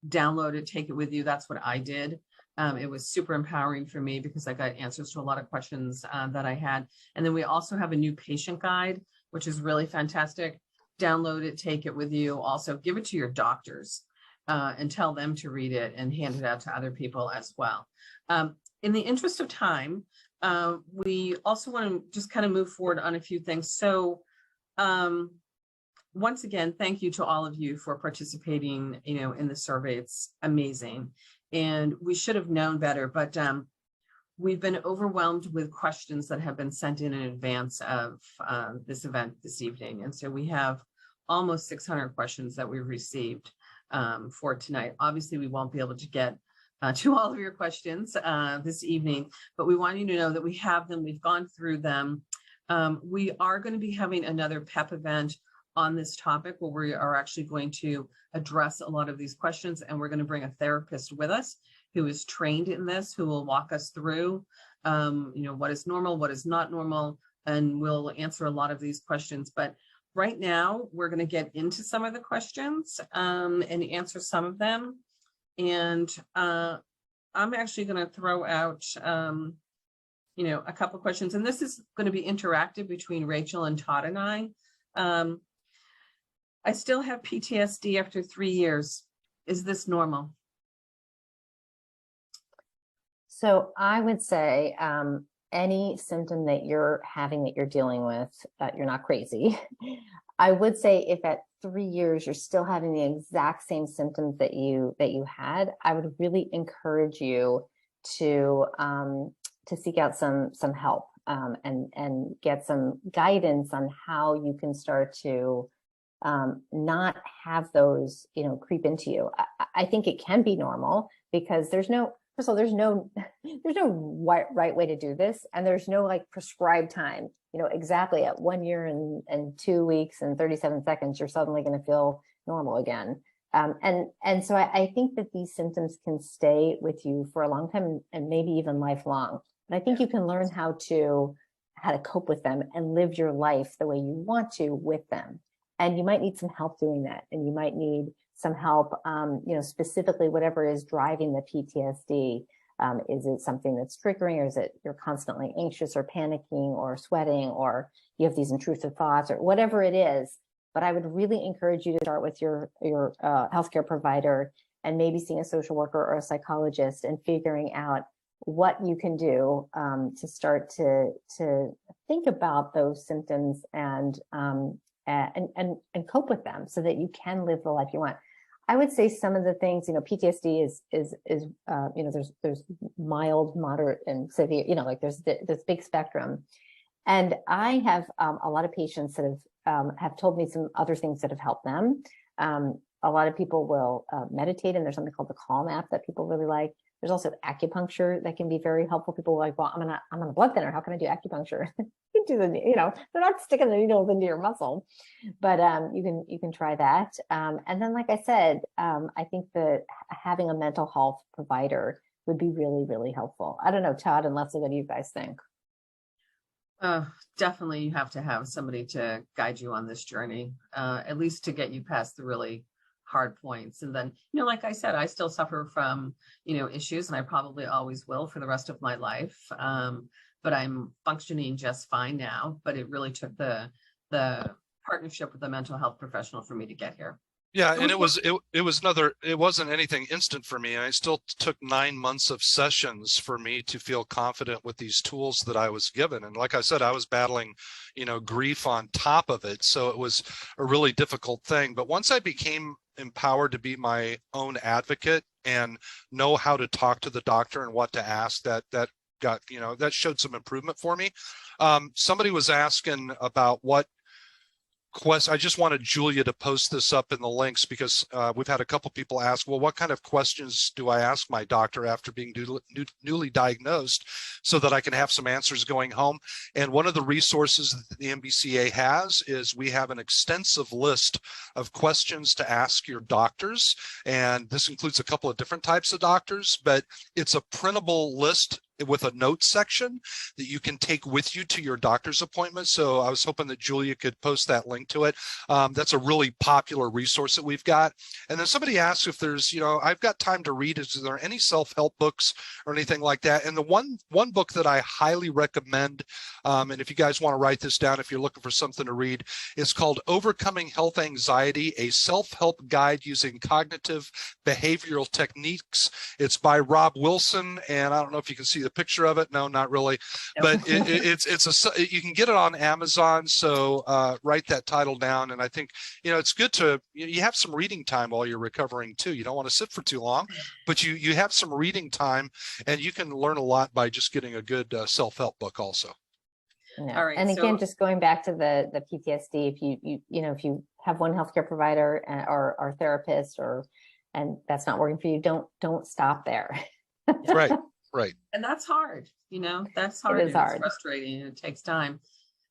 Download it, take it with you. That's what I did. It was super empowering for me because I got answers to a lot of questions that I had. And then we also have a new patient guide, which is really fantastic. Download it, take it with you. Also give it to your doctors and tell them to read it and hand it out to other people as well. In the interest of time, we also want to just kind of move forward on a few things. So once again, thank you to all of you for participating, in the survey. It's amazing. And we should have known better, but we've been overwhelmed with questions that have been sent in advance of this event this evening. And so we have almost 600 questions that we've received for tonight. Obviously, we won't be able to get to all of your questions this evening, but we want you to know that we have them. We've gone through them. We are going to be having another PEP event on this topic where we are actually going to address a lot of these questions, and we're going to bring a therapist with us who is trained in this, who will walk us through, what is normal, what is not normal, and we'll answer a lot of these questions. But right now, we're going to get into some of the questions and answer some of them. And I'm actually going to throw out, a couple of questions, and this is going to be interactive between Rachel and Todd and I. I still have PTSD after 3 years. Is this normal? So I would say any symptom that you're having, that you're dealing with, you're not crazy. I would say if at 3 years you're still having the exact same symptoms that you had, I would really encourage you to seek out some help and get some guidance on how you can start to not have those, creep into you. I think it can be normal because first of all, there's no right way to do this. And there's no like prescribed time, exactly at 1 year and 2 weeks and 37 seconds, you're suddenly going to feel normal again. And so I think that these symptoms can stay with you for a long time and maybe even lifelong. But I think you can learn how to cope with them and live your life the way you want to with them. And you might need some help doing that. And you might need some help, specifically whatever is driving the PTSD. Is it something that's triggering, or is it you're constantly anxious or panicking or sweating, or you have these intrusive thoughts, or whatever it is. But I would really encourage you to start with your healthcare provider and maybe seeing a social worker or a psychologist and figuring out what you can do to start to think about those symptoms and cope with them so that you can live the life you want. I would say some of the things, PTSD is there's mild, moderate, and severe. Like there's this big spectrum, and I have a lot of patients that have told me some other things that have helped them. A lot of people will meditate, and there's something called the Calm app that people really like. There's also acupuncture that can be very helpful. People are like, well, I'm on a blood thinner. How can I do acupuncture? You can do they're not sticking the needles into your muscle, but you can try that. And then, like I said, I think that having a mental health provider would be really, really helpful. I don't know, Todd and Leslie, what do you guys think? Definitely, you have to have somebody to guide you on this journey, at least to get you past the really hard points. And then, like I said, I still suffer from, issues, and I probably always will for the rest of my life. But I'm functioning just fine now. But it really took the partnership with a mental health professional for me to get here. Yeah, and it wasn't anything instant for me. I still took 9 months of sessions for me to feel confident with these tools that I was given. And like I said, I was battling, grief on top of it. So it was a really difficult thing. But once I became empowered to be my own advocate and know how to talk to the doctor and what to ask, that showed some improvement for me. Somebody was asking about what I just wanted Julia to post this up in the links because we've had a couple people ask, well, what kind of questions do I ask my doctor after being newly diagnosed so that I can have some answers going home? And one of the resources that the NBCA has is we have an extensive list of questions to ask your doctors. And this includes a couple of different types of doctors, but it's a printable list with a notes section that you can take with you to your doctor's appointment. So I was hoping that Julia could post that link to it. That's a really popular resource that we've got. And then somebody asked if there's, I've got time to read. Is there any self-help books or anything like that? And the one book that I highly recommend, and if you guys want to write this down, if you're looking for something to read, it's called Overcoming Health Anxiety, a Self-Help Guide Using Cognitive Behavioral Techniques. It's by Rob Wilson. And I don't know if you can see the picture of it. No, not really. But you can get it on Amazon. So write that title down. And I think, it's good you have some reading time while you're recovering too. You don't want to sit for too long, but you have some reading time, and you can learn a lot by just getting a good self-help book also. Yeah. All right. And again, just going back to the PTSD, if you have one healthcare provider or therapist and that's not working for you, don't stop there. Right. Right. And that's hard, that's hard. It is hard. It's frustrating and it takes time.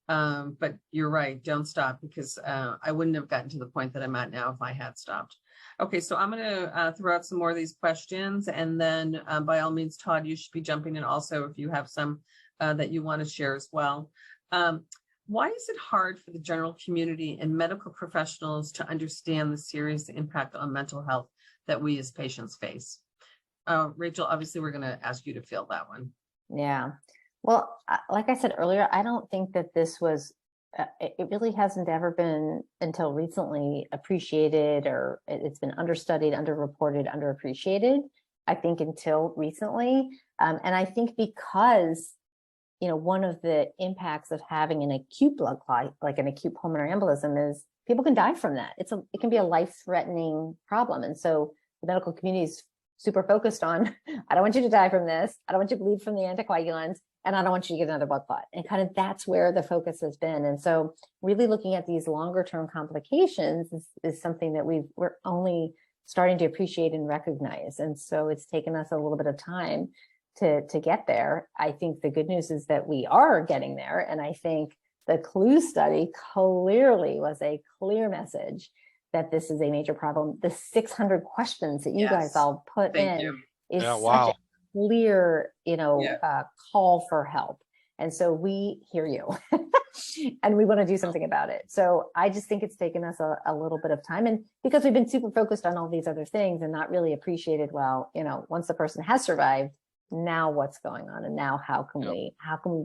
But you're right. Don't stop, because I wouldn't have gotten to the point that I'm at now if I had stopped. Okay. So I'm going to throw out some more of these questions, and then by all means, Todd, you should be jumping in also if you have some that you want to share as well. Why is it hard for the general community and medical professionals to understand the serious impact on mental health that we as patients face? Rachel, obviously, we're going to ask you to fill that one. Yeah. Well, like I said earlier, I don't think that this was, it really hasn't ever been until recently appreciated, or it's been understudied, underreported, underappreciated, I think, until recently. And I think because, one of the impacts of having an acute blood clot, like an acute pulmonary embolism, is people can die from that. It can be a life-threatening problem. And so the medical community is super focused on, I don't want you to die from this. I don't want you to bleed from the anticoagulants, and I don't want you to get another blood clot. And kind of that's where the focus has been. And so really looking at these longer term complications is something that we're only starting to appreciate and recognize. And so it's taken us a little bit of time to get there. I think the good news is that we are getting there. And I think the CLUE study clearly was a clear message that this is a major problem. The 600 questions that you guys all put in is such a clear, call for help. And so we hear you and we want to do something about it. So I just think it's taken us a little bit of time, and because we've been super focused on all these other things and not really appreciated, well, once the person has survived, now what's going on, and now how can we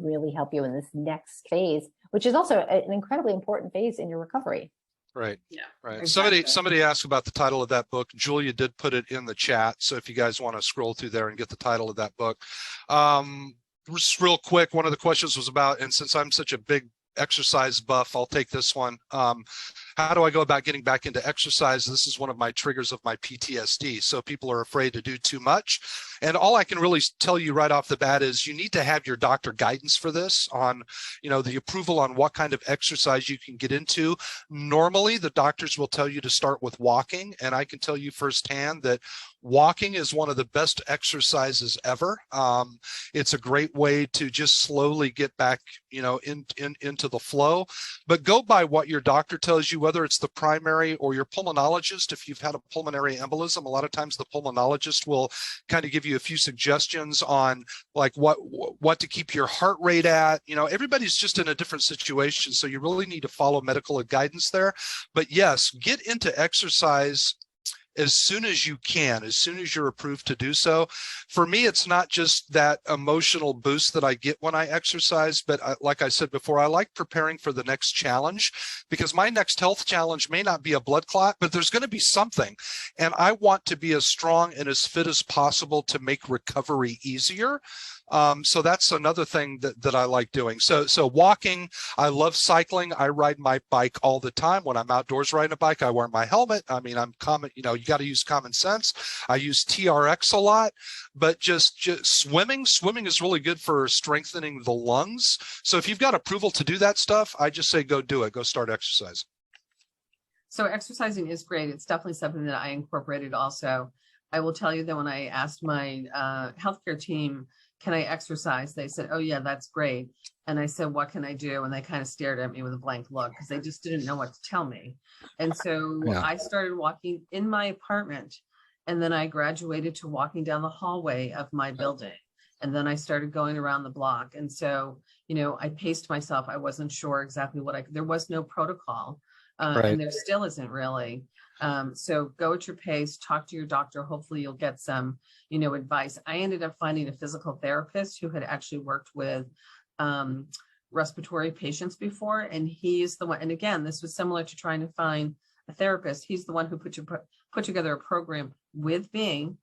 really help you in this next phase, which is also an incredibly important phase in your recovery. Right. Yeah. Right. Exactly. Somebody asked about the title of that book. Julia did put it in the chat. So if you guys want to scroll through there and get the title of that book. Just real quick, one of the questions was about, and since I'm such a big exercise buff, I'll take this one. How do I go about getting back into exercise? This is one of my triggers of my PTSD. So people are afraid to do too much. And all I can really tell you right off the bat is you need to have your doctor guidance for this on, the approval on what kind of exercise you can get into. Normally, the doctors will tell you to start with walking. And I can tell you firsthand that walking is one of the best exercises ever. It's a great way to just slowly get back, into the flow. But go by what your doctor tells you, whether it's the primary or your pulmonologist. If you've had a pulmonary embolism, a lot of times the pulmonologist will kind of give you a few suggestions on like what to keep your heart rate at. Everybody's just in a different situation, so you really need to follow medical guidance there. But yes, get into exercise as soon as you can, as soon as you're approved to do so. For me, it's not just that emotional boost that I get when I exercise, but like I said before, I like preparing for the next challenge, because my next health challenge may not be a blood clot, but there's going to be something. And I want to be as strong and as fit as possible to make recovery easier. So that's another thing that I like doing. So walking, I love cycling. I ride my bike all the time. When I'm outdoors riding a bike, I wear my helmet. I mean, I'm common, you got to use common sense. I use TRX a lot, but just swimming is really good for strengthening the lungs. So if you've got approval to do that stuff, I just say, go do it. Go start exercising. So exercising is great. It's definitely something that I incorporated also. I will tell you that when I asked my healthcare team, can I exercise? They said, oh yeah, that's great. And I said, what can I do? And they kind of stared at me with a blank look because they just didn't know what to tell me. And so I started walking in my apartment, and then I graduated to walking down the hallway of my building. And then I started going around the block. And so, I paced myself. I wasn't sure exactly there was no protocol. And there still isn't really. So go at your pace, talk to your doctor. Hopefully you'll get some, advice. I ended up finding a physical therapist who had actually worked with respiratory patients before. And he's the one, and again, this was similar to trying to find a therapist. He's the one who put together a program with me,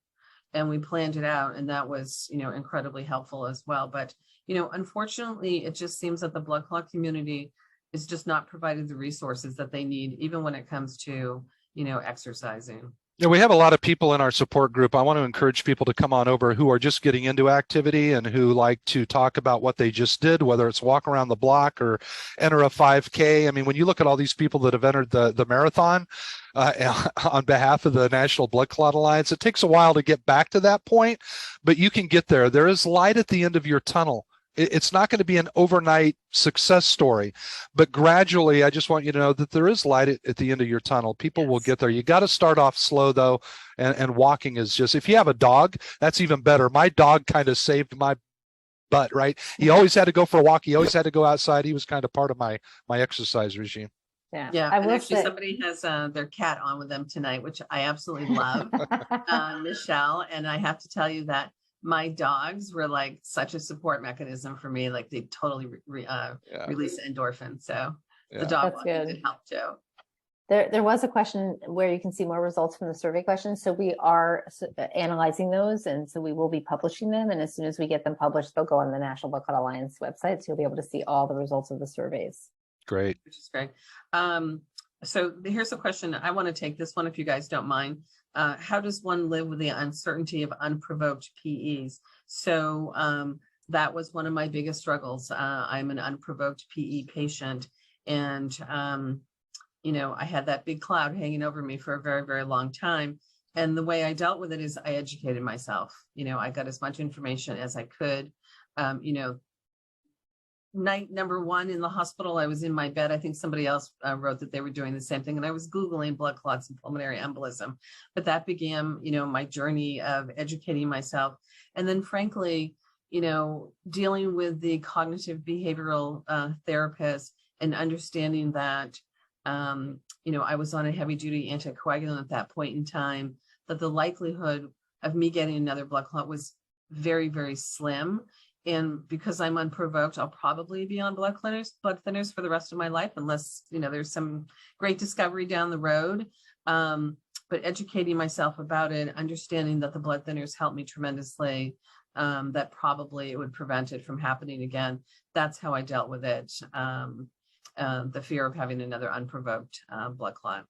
and we planned it out. And that was, incredibly helpful as well. But, unfortunately, it just seems that the blood clot community is just not provided the resources that they need, even when it comes to, exercising. Yeah, we have a lot of people in our support group. I want to encourage people to come on over who are just getting into activity and who like to talk about what they just did, whether it's walk around the block or enter a 5K. I mean, when you look at all these people that have entered the marathon on behalf of the National Blood Clot Alliance, it takes a while to get back to that point, but you can get there. There is light at the end of your tunnel. It's not going to be an overnight success story, but gradually, I just want you to know that there is light at the end of your tunnel. People will get there. You got to start off slow though. And walking is just, if you have a dog, that's even better. My dog kind of saved my butt, right? He always had to go for a walk. He always had to go outside. He was kind of part of my exercise regime. Yeah. I will actually, somebody has their cat on with them tonight, which I absolutely love, Michelle. And I have to tell you that my dogs were like such a support mechanism for me. Like they totally release endorphins. So the dog did help too. There was a question where you can see more results from the survey questions. So we are analyzing those. And so we will be publishing them. And as soon as we get them published, they'll go on the National Blood Clot Alliance website. So you'll be able to see all the results of the surveys. Great. Which is great. So here's a question. I want to take this one if you guys don't mind. how does one live with the uncertainty of unprovoked PEs? So that was one of my biggest struggles. I'm an unprovoked PE patient, and I had that big cloud hanging over me for a very, very long time. And the way I dealt with it is I educated myself. I got as much information as I could. Night number one in the hospital, I was in my bed. I think somebody else wrote that they were doing the same thing. And I was Googling blood clots and pulmonary embolism. But that began, my journey of educating myself. And then frankly, dealing with the cognitive behavioral therapist and understanding that, I was on a heavy duty anticoagulant at that point in time, that the likelihood of me getting another blood clot was very, very slim. And because I'm unprovoked, I'll probably be on blood thinners for the rest of my life, unless, there's some great discovery down the road. But educating myself about it, understanding that the blood thinners helped me tremendously, that probably it would prevent it from happening again. That's how I dealt with it. The fear of having another unprovoked blood clot.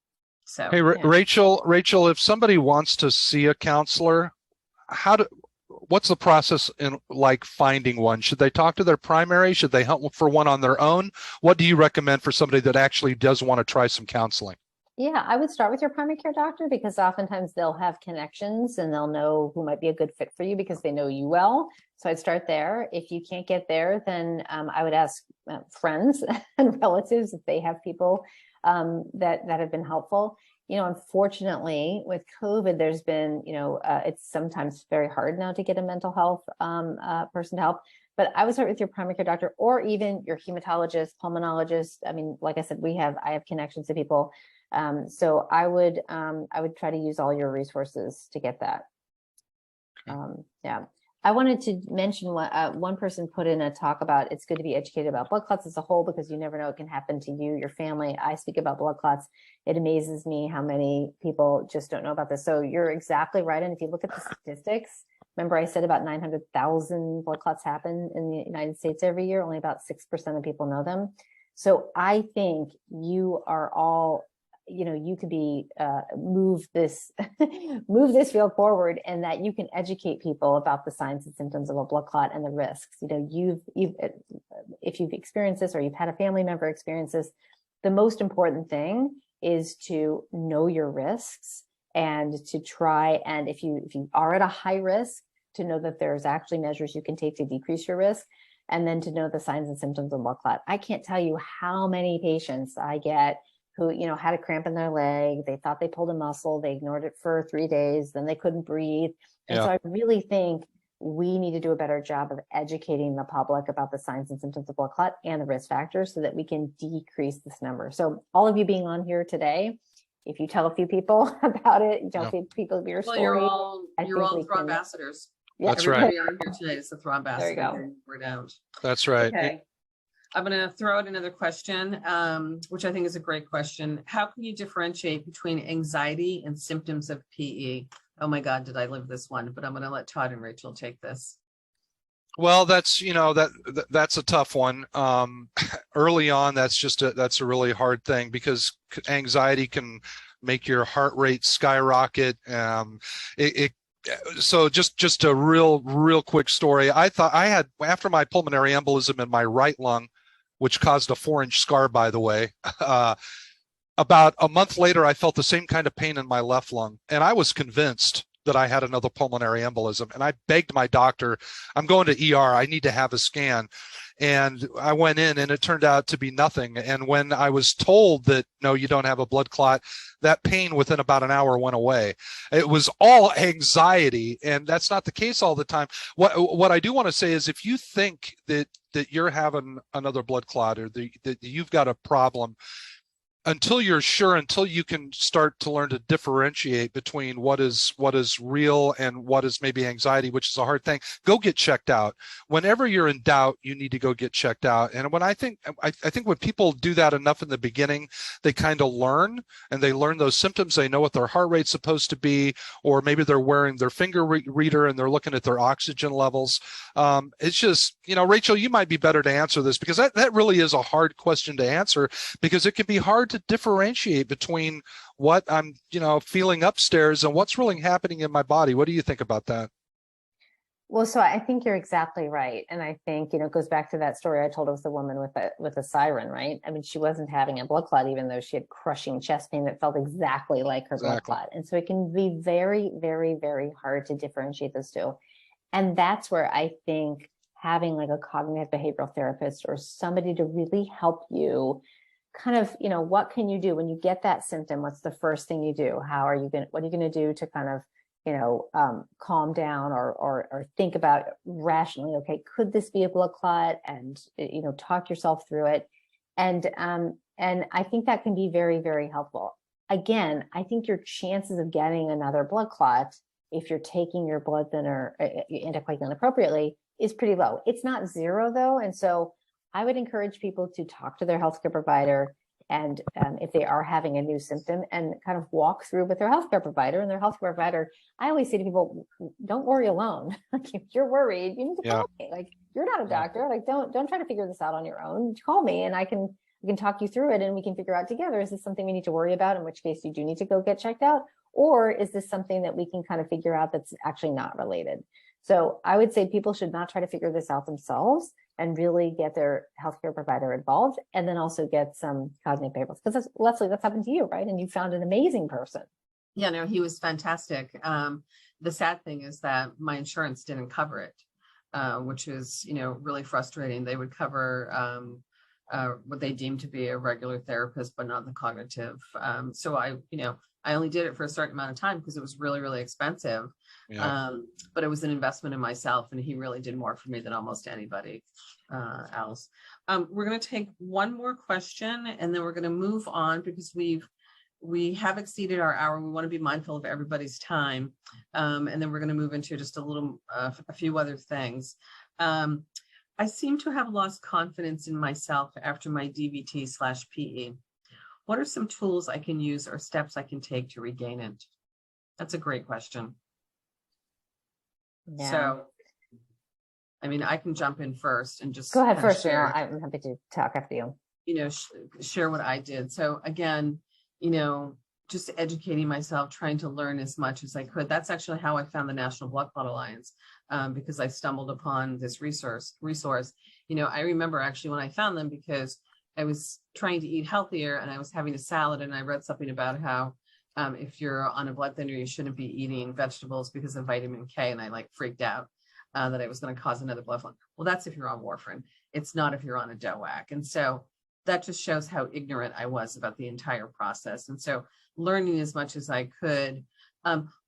So, hey, Rachel, if somebody wants to see a counselor, what's the process in like finding one? Should they talk to their primary? Should they help for one on their own? What do you recommend for somebody that actually does want to try some counseling? Yeah, I would start with your primary care doctor, because oftentimes they'll have connections and they'll know who might be a good fit for you because they know you well. So I'd start there. If you can't get there, then I would ask friends and relatives if they have people that have been helpful. Unfortunately, with COVID, there's been, it's sometimes very hard now to get a mental health person to help. But I would start with your primary care doctor, or even your hematologist, pulmonologist. I mean, like I said, I have connections to people. So I would try to use all your resources to get that. Yeah. I wanted to mention one person put in a talk about it's good to be educated about blood clots as a whole, because you never know what can happen to you, your family. I speak about blood clots. It amazes me how many people just don't know about this. So you're exactly right. And if you look at the statistics, remember I said about 900,000 blood clots happen in the United States every year. Only about 6% of people know them. So I think you are all, you could be move this field forward, and that you can educate people about the signs and symptoms of a blood clot and the risks. If you've experienced this, or you've had a family member experience this, the most important thing is to know your risks and to try. And if you are at a high risk, to know that there's actually measures you can take to decrease your risk, and then to know the signs and symptoms of blood clot. I can't tell you how many patients I get who, had a cramp in their leg. They thought they pulled a muscle. They ignored it for 3 days. Then they couldn't breathe. And so I really think we need to do a better job of educating the public about the signs and symptoms of blood clot and the risk factors, so that we can decrease this number. So all of you being on here today, if you tell a few people about it, you tell a few people of your story. You're all thrombambassadors. Yeah, that's everybody right. on here today is a thrombambassador. There you go. We're down. That's right. Okay. I'm going to throw out another question, which I think is a great question. How can you differentiate between anxiety and symptoms of PE? Oh my God, did I live this one? But I'm going to let Todd and Rachel take this. Well, that's that's a tough one. Early on, that's a really hard thing, because anxiety can make your heart rate skyrocket. So just a real quick story. I thought I had, after my pulmonary embolism in my right lung, which caused a 4-inch scar, by the way, about a month later, I felt the same kind of pain in my left lung, and I was convinced that I had another pulmonary embolism. And I begged my doctor, I'm going to ER, I need to have a scan. And I went in, and it turned out to be nothing. And when I was told that, no, you don't have a blood clot, that pain within about an hour went away. It was all anxiety, and that's not the case all the time. What I do want to say is, if you think that you're having another blood clot, or that you've got a problem, until you're sure, until you can start to learn to differentiate between what is real and what is maybe anxiety, which is a hard thing, go get checked out. Whenever you're in doubt, you need to go get checked out. And I think when people do that enough in the beginning, they kind of learn, and they learn those symptoms. They know what their heart rate's supposed to be, or maybe they're wearing their finger reader and they're looking at their oxygen levels. It's just, Rachel, you might be better to answer this, because that really is a hard question to answer, because it can be hard to differentiate between what I'm, feeling upstairs and what's really happening in my body. What do you think about that? Well, so I think you're exactly right. And I think, it goes back to that story I told of the woman with a siren, right? I mean, she wasn't having a blood clot, even though she had crushing chest pain that felt exactly like her blood clot. And so it can be very, very, very hard to differentiate those two. And that's where I think having like a cognitive behavioral therapist or somebody to really help you kind of, what can you do when you get that symptom? What's the first thing you do? What are you going to do to kind of, calm down or think about rationally, okay, could this be a blood clot? And, talk yourself through it. And I think that can be very, very helpful. Again, I think your chances of getting another blood clot, if you're taking your blood thinner, anticoagulant appropriately, is pretty low. It's not zero though. And so I would encourage people to talk to their healthcare provider, and if they are having a new symptom, and kind of walk through with their healthcare provider. And their healthcare provider, I always say to people, don't worry alone. Like, if you're worried, you need to call me. Like, you're not a doctor. Like, don't try to figure this out on your own. Call me, and I can talk you through it, and we can figure out together, is this something we need to worry about, in which case you do need to go get checked out, or is this something that we can kind of figure out that's actually not related? So I would say people should not try to figure this out themselves, and really get their healthcare provider involved, and then also get some cognitive behavioral, because Leslie, that's happened to you, right? And you found an amazing person. Yeah, no, he was fantastic. The sad thing is that my insurance didn't cover it, which is, really frustrating. They would cover what they deemed to be a regular therapist, but not the cognitive. So I only did it for a certain amount of time because it was really, really expensive. Yeah. But it was an investment in myself, and he really did more for me than almost anybody else. We're going to take one more question, and then we're going to move on, because we have exceeded our hour. We want to be mindful of everybody's time. And then we're going to move into just a few other things. I seem to have lost confidence in myself after my DVT/PE. What are some tools I can use or steps I can take to regain it? That's a great question. Yeah. So, I can jump in first and just go ahead first. Share, I'm happy to talk after you. Share what I did. So again, just educating myself, trying to learn as much as I could. That's actually how I found the National Blood Clot Alliance, because I stumbled upon this resource. I remember actually when I found them, because I was trying to eat healthier, and I was having a salad, and I read something about how if you're on a blood thinner, you shouldn't be eating vegetables because of vitamin K. And I freaked out that I was going to cause another blood clot. Well, that's if you're on warfarin. It's not if you're on a DOAC. And so that just shows how ignorant I was about the entire process. And so learning as much as I could.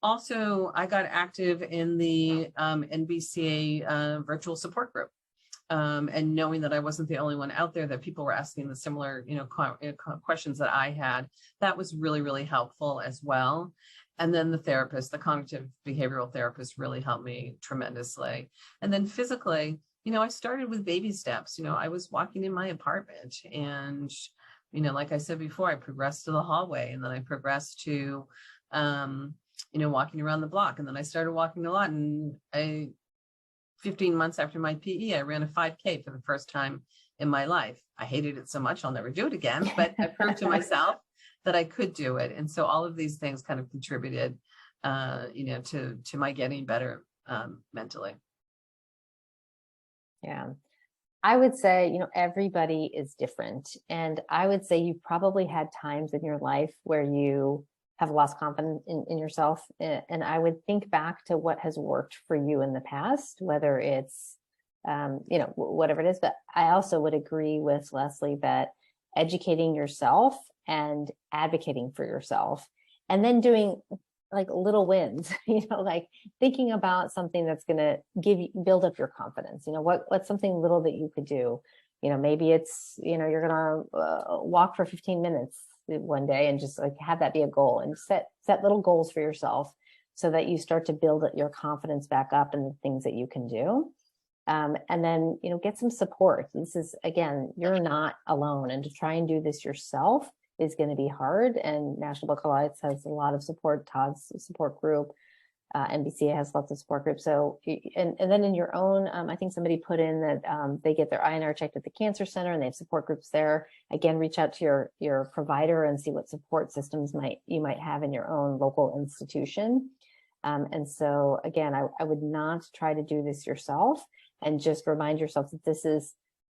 Also, I got active in the NBCA virtual support group. And knowing that I wasn't the only one out there, that people were asking the similar, questions that I had, that was really, really helpful as well. And then the cognitive behavioral therapist, really helped me tremendously. And then physically, I started with baby steps. I was walking in my apartment, and, like I said before, I progressed to the hallway, and then I progressed to, walking around the block. And then I started walking a lot, and 15 months after my PE, I ran a 5K for the first time in my life. I hated it so much, I'll never do it again, but I proved to myself that I could do it. And so all of these things kind of contributed, to my getting better mentally. Yeah. I would say, everybody is different. And I would say you've probably had times in your life where you have lost confidence in yourself. And I would think back to what has worked for you in the past, whether it's, whatever it is. But I also would agree with Leslie that educating yourself and advocating for yourself, and then doing little wins, thinking about something that's going to build up your confidence. What's something little that you could do? Maybe it's, you're going to walk for 15 minutes one day, and just have that be a goal, and set little goals for yourself, so that you start to build your confidence back up in the things that you can do. And then, get some support. This is, again, you're not alone, and to try and do this yourself is going to be hard. And National Blood Clot Alliance has a lot of support. Todd's support group, NBCA has lots of support groups. So, and then in your own, I think somebody put in that they get their INR checked at the cancer center and they have support groups there. Again, reach out to your provider and see what support systems you might have in your own local institution. And so again, I would not try to do this yourself, and just remind yourself that this is,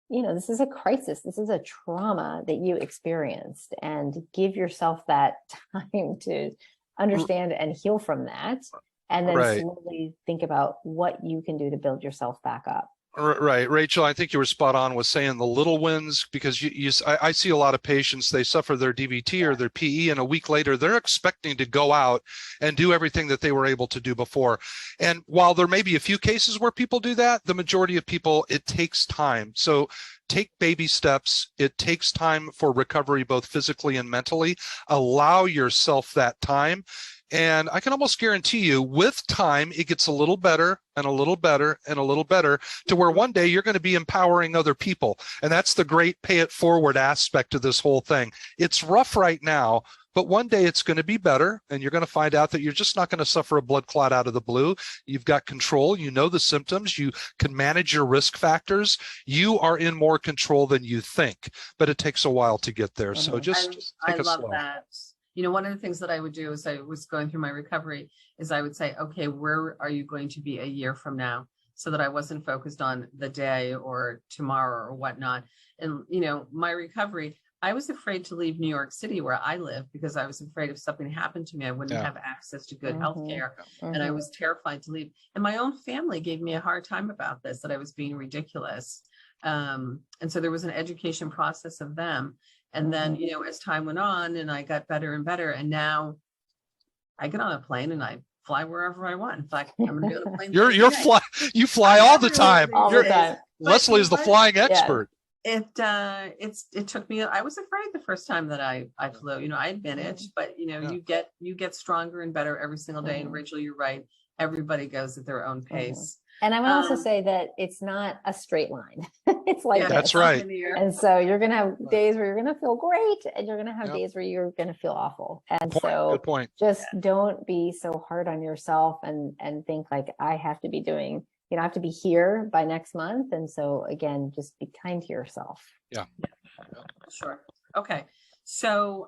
this is a crisis. This is a trauma that you experienced, and give yourself that time to understand and heal from that. And then slowly think about what you can do to build yourself back up. Right, Rachel, I think you were spot on with saying the little wins, because I see a lot of patients, they suffer their DVT or their PE, and a week later, they're expecting to go out and do everything that they were able to do before. And while there may be a few cases where people do that, the majority of people, it takes time. So take baby steps. It takes time for recovery, both physically and mentally. Allow yourself that time. And I can almost guarantee you, with time, it gets a little better and a little better and a little better, to where one day you're going to be empowering other people. And that's the great pay it forward aspect of this whole thing. It's rough right now, but one day it's going to be better, and you're going to find out that you're just not going to suffer a blood clot out of the blue. You've got control. You know the symptoms. You can manage your risk factors. You are in more control than you think, but it takes a while to get there. So just take it slow. I love that. One of the things that I would do as I was going through my recovery is I would say, okay, where are you going to be a year from now? So that I wasn't focused on the day or tomorrow or whatnot. And, my recovery, I was afraid to leave New York City where I live, because I was afraid if something happened to me, I wouldn't have access to good health care. And I was terrified to leave. And my own family gave me a hard time about this, that I was being ridiculous. And so there was an education process of them. And then, as time went on and I got better and better, and now I get on a plane and I fly wherever I want. In fact, I'm going to be on a plane. You fly all the time. All the time. Leslie is the flying expert. It took me, I was afraid the first time that I flew, I admit it, but you get stronger and better every single day. And Rachel, you're right. Everybody goes at their own pace. And I would also say that it's not a straight line. It's like that's right. And so you're going to have days where you're going to feel great, and you're going to have days where you're going to feel awful. And good point. Just don't be so hard on yourself and think like, I have to be doing, I have to be here by next month. And so again, just be kind to yourself. Yeah. Sure. Okay. So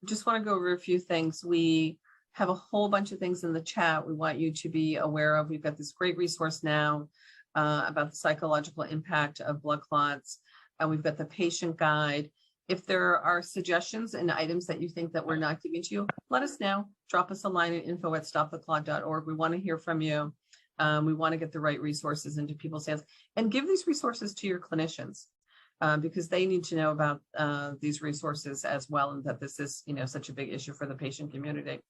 just want to go over a few things. We have a whole bunch of things in the chat we want you to be aware of. We've got this great resource now about the psychological impact of blood clots. And we've got the patient guide. If there are suggestions and items that you think that we're not giving to you, let us know. Drop us a line at info@stoptheclot.org. We want to hear from you. We want to get the right resources into people's hands, and give these resources to your clinicians, because they need to know about these resources as well, and that this is, such a big issue for the patient community.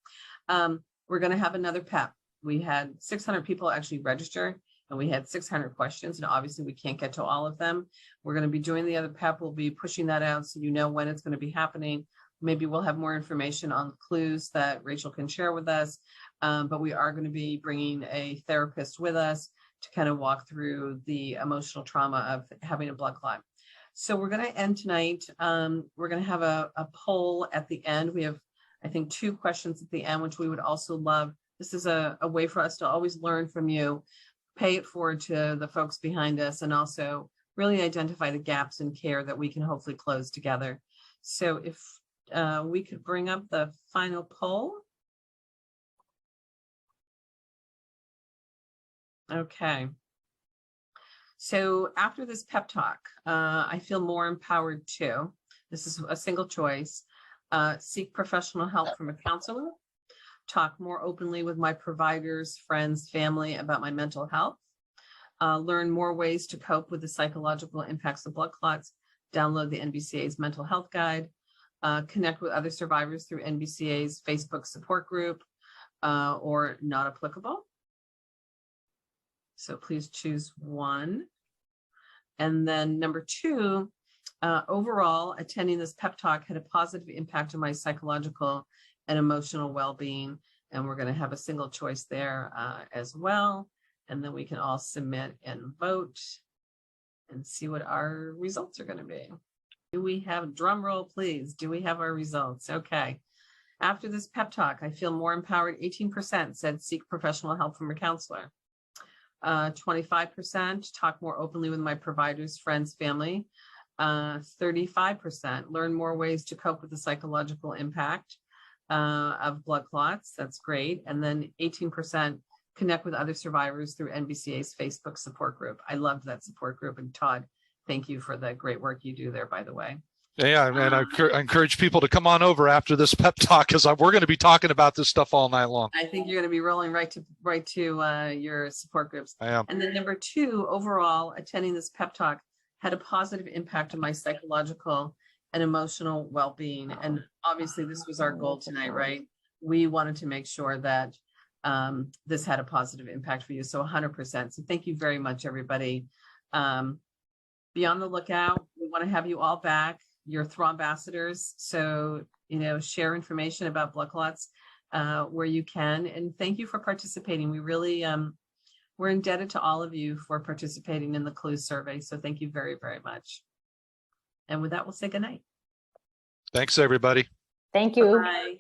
We're going to have another PEP. We had 600 people actually register, and we had 600 questions, and obviously we can't get to all of them. We're going to be doing the other PEP. We'll be pushing that out so you know when it's going to be happening. Maybe we'll have more information on clues that Rachel can share with us, but we are going to be bringing a therapist with us to kind of walk through the emotional trauma of having a blood clot. So we're going to end tonight. We're going to have a poll at the end. We have, I think, 2 questions at the end, which we would also love. This is a way for us to always learn from you, pay it forward to the folks behind us, and also really identify the gaps in care that we can hopefully close together. So if we could bring up the final poll. Okay. So after this pep talk, I feel more empowered too. This is a single choice. Seek professional help from a counselor. Talk more openly with my providers, friends, family about my mental health. Learn more ways to cope with the psychological impacts of blood clots. Download the NBCA's mental health guide. Connect with other survivors through NBCA's Facebook support group, or not applicable. So please choose one. And then number 2, overall, attending this pep talk had a positive impact on my psychological and emotional well-being. And we're going to have a single choice there as well. And then we can all submit and vote and see what our results are going to be. Do we have, drum roll, please? Do we have our results? Okay. After this pep talk, I feel more empowered. 18% said seek professional help from your counselor. 25% talk more openly with my providers, friends, family. 35% learn more ways to cope with the psychological impact of blood clots. That's great. And then 18% connect with other survivors through NBCA's Facebook support group. I loved that support group. And Todd, thank you for the great work you do there, by the way. Yeah, and I encourage people to come on over after this pep talk, because we're going to be talking about this stuff all night long. I think you're going to be rolling right to your support groups. I am. And then number 2, overall, attending this pep talk had a positive impact on my psychological and emotional well-being. And obviously, this was our goal tonight, right? We wanted to make sure that this had a positive impact for you. So 100%. So thank you very much, everybody. Be on the lookout. We want to have you all back. You're Thrombassadors. So, share information about blood clots where you can. And thank you for participating. We really, we're indebted to all of you for participating in the Clues survey. So thank you very, very much. And with that, we'll say goodnight. Thanks, everybody. Thank you. Bye.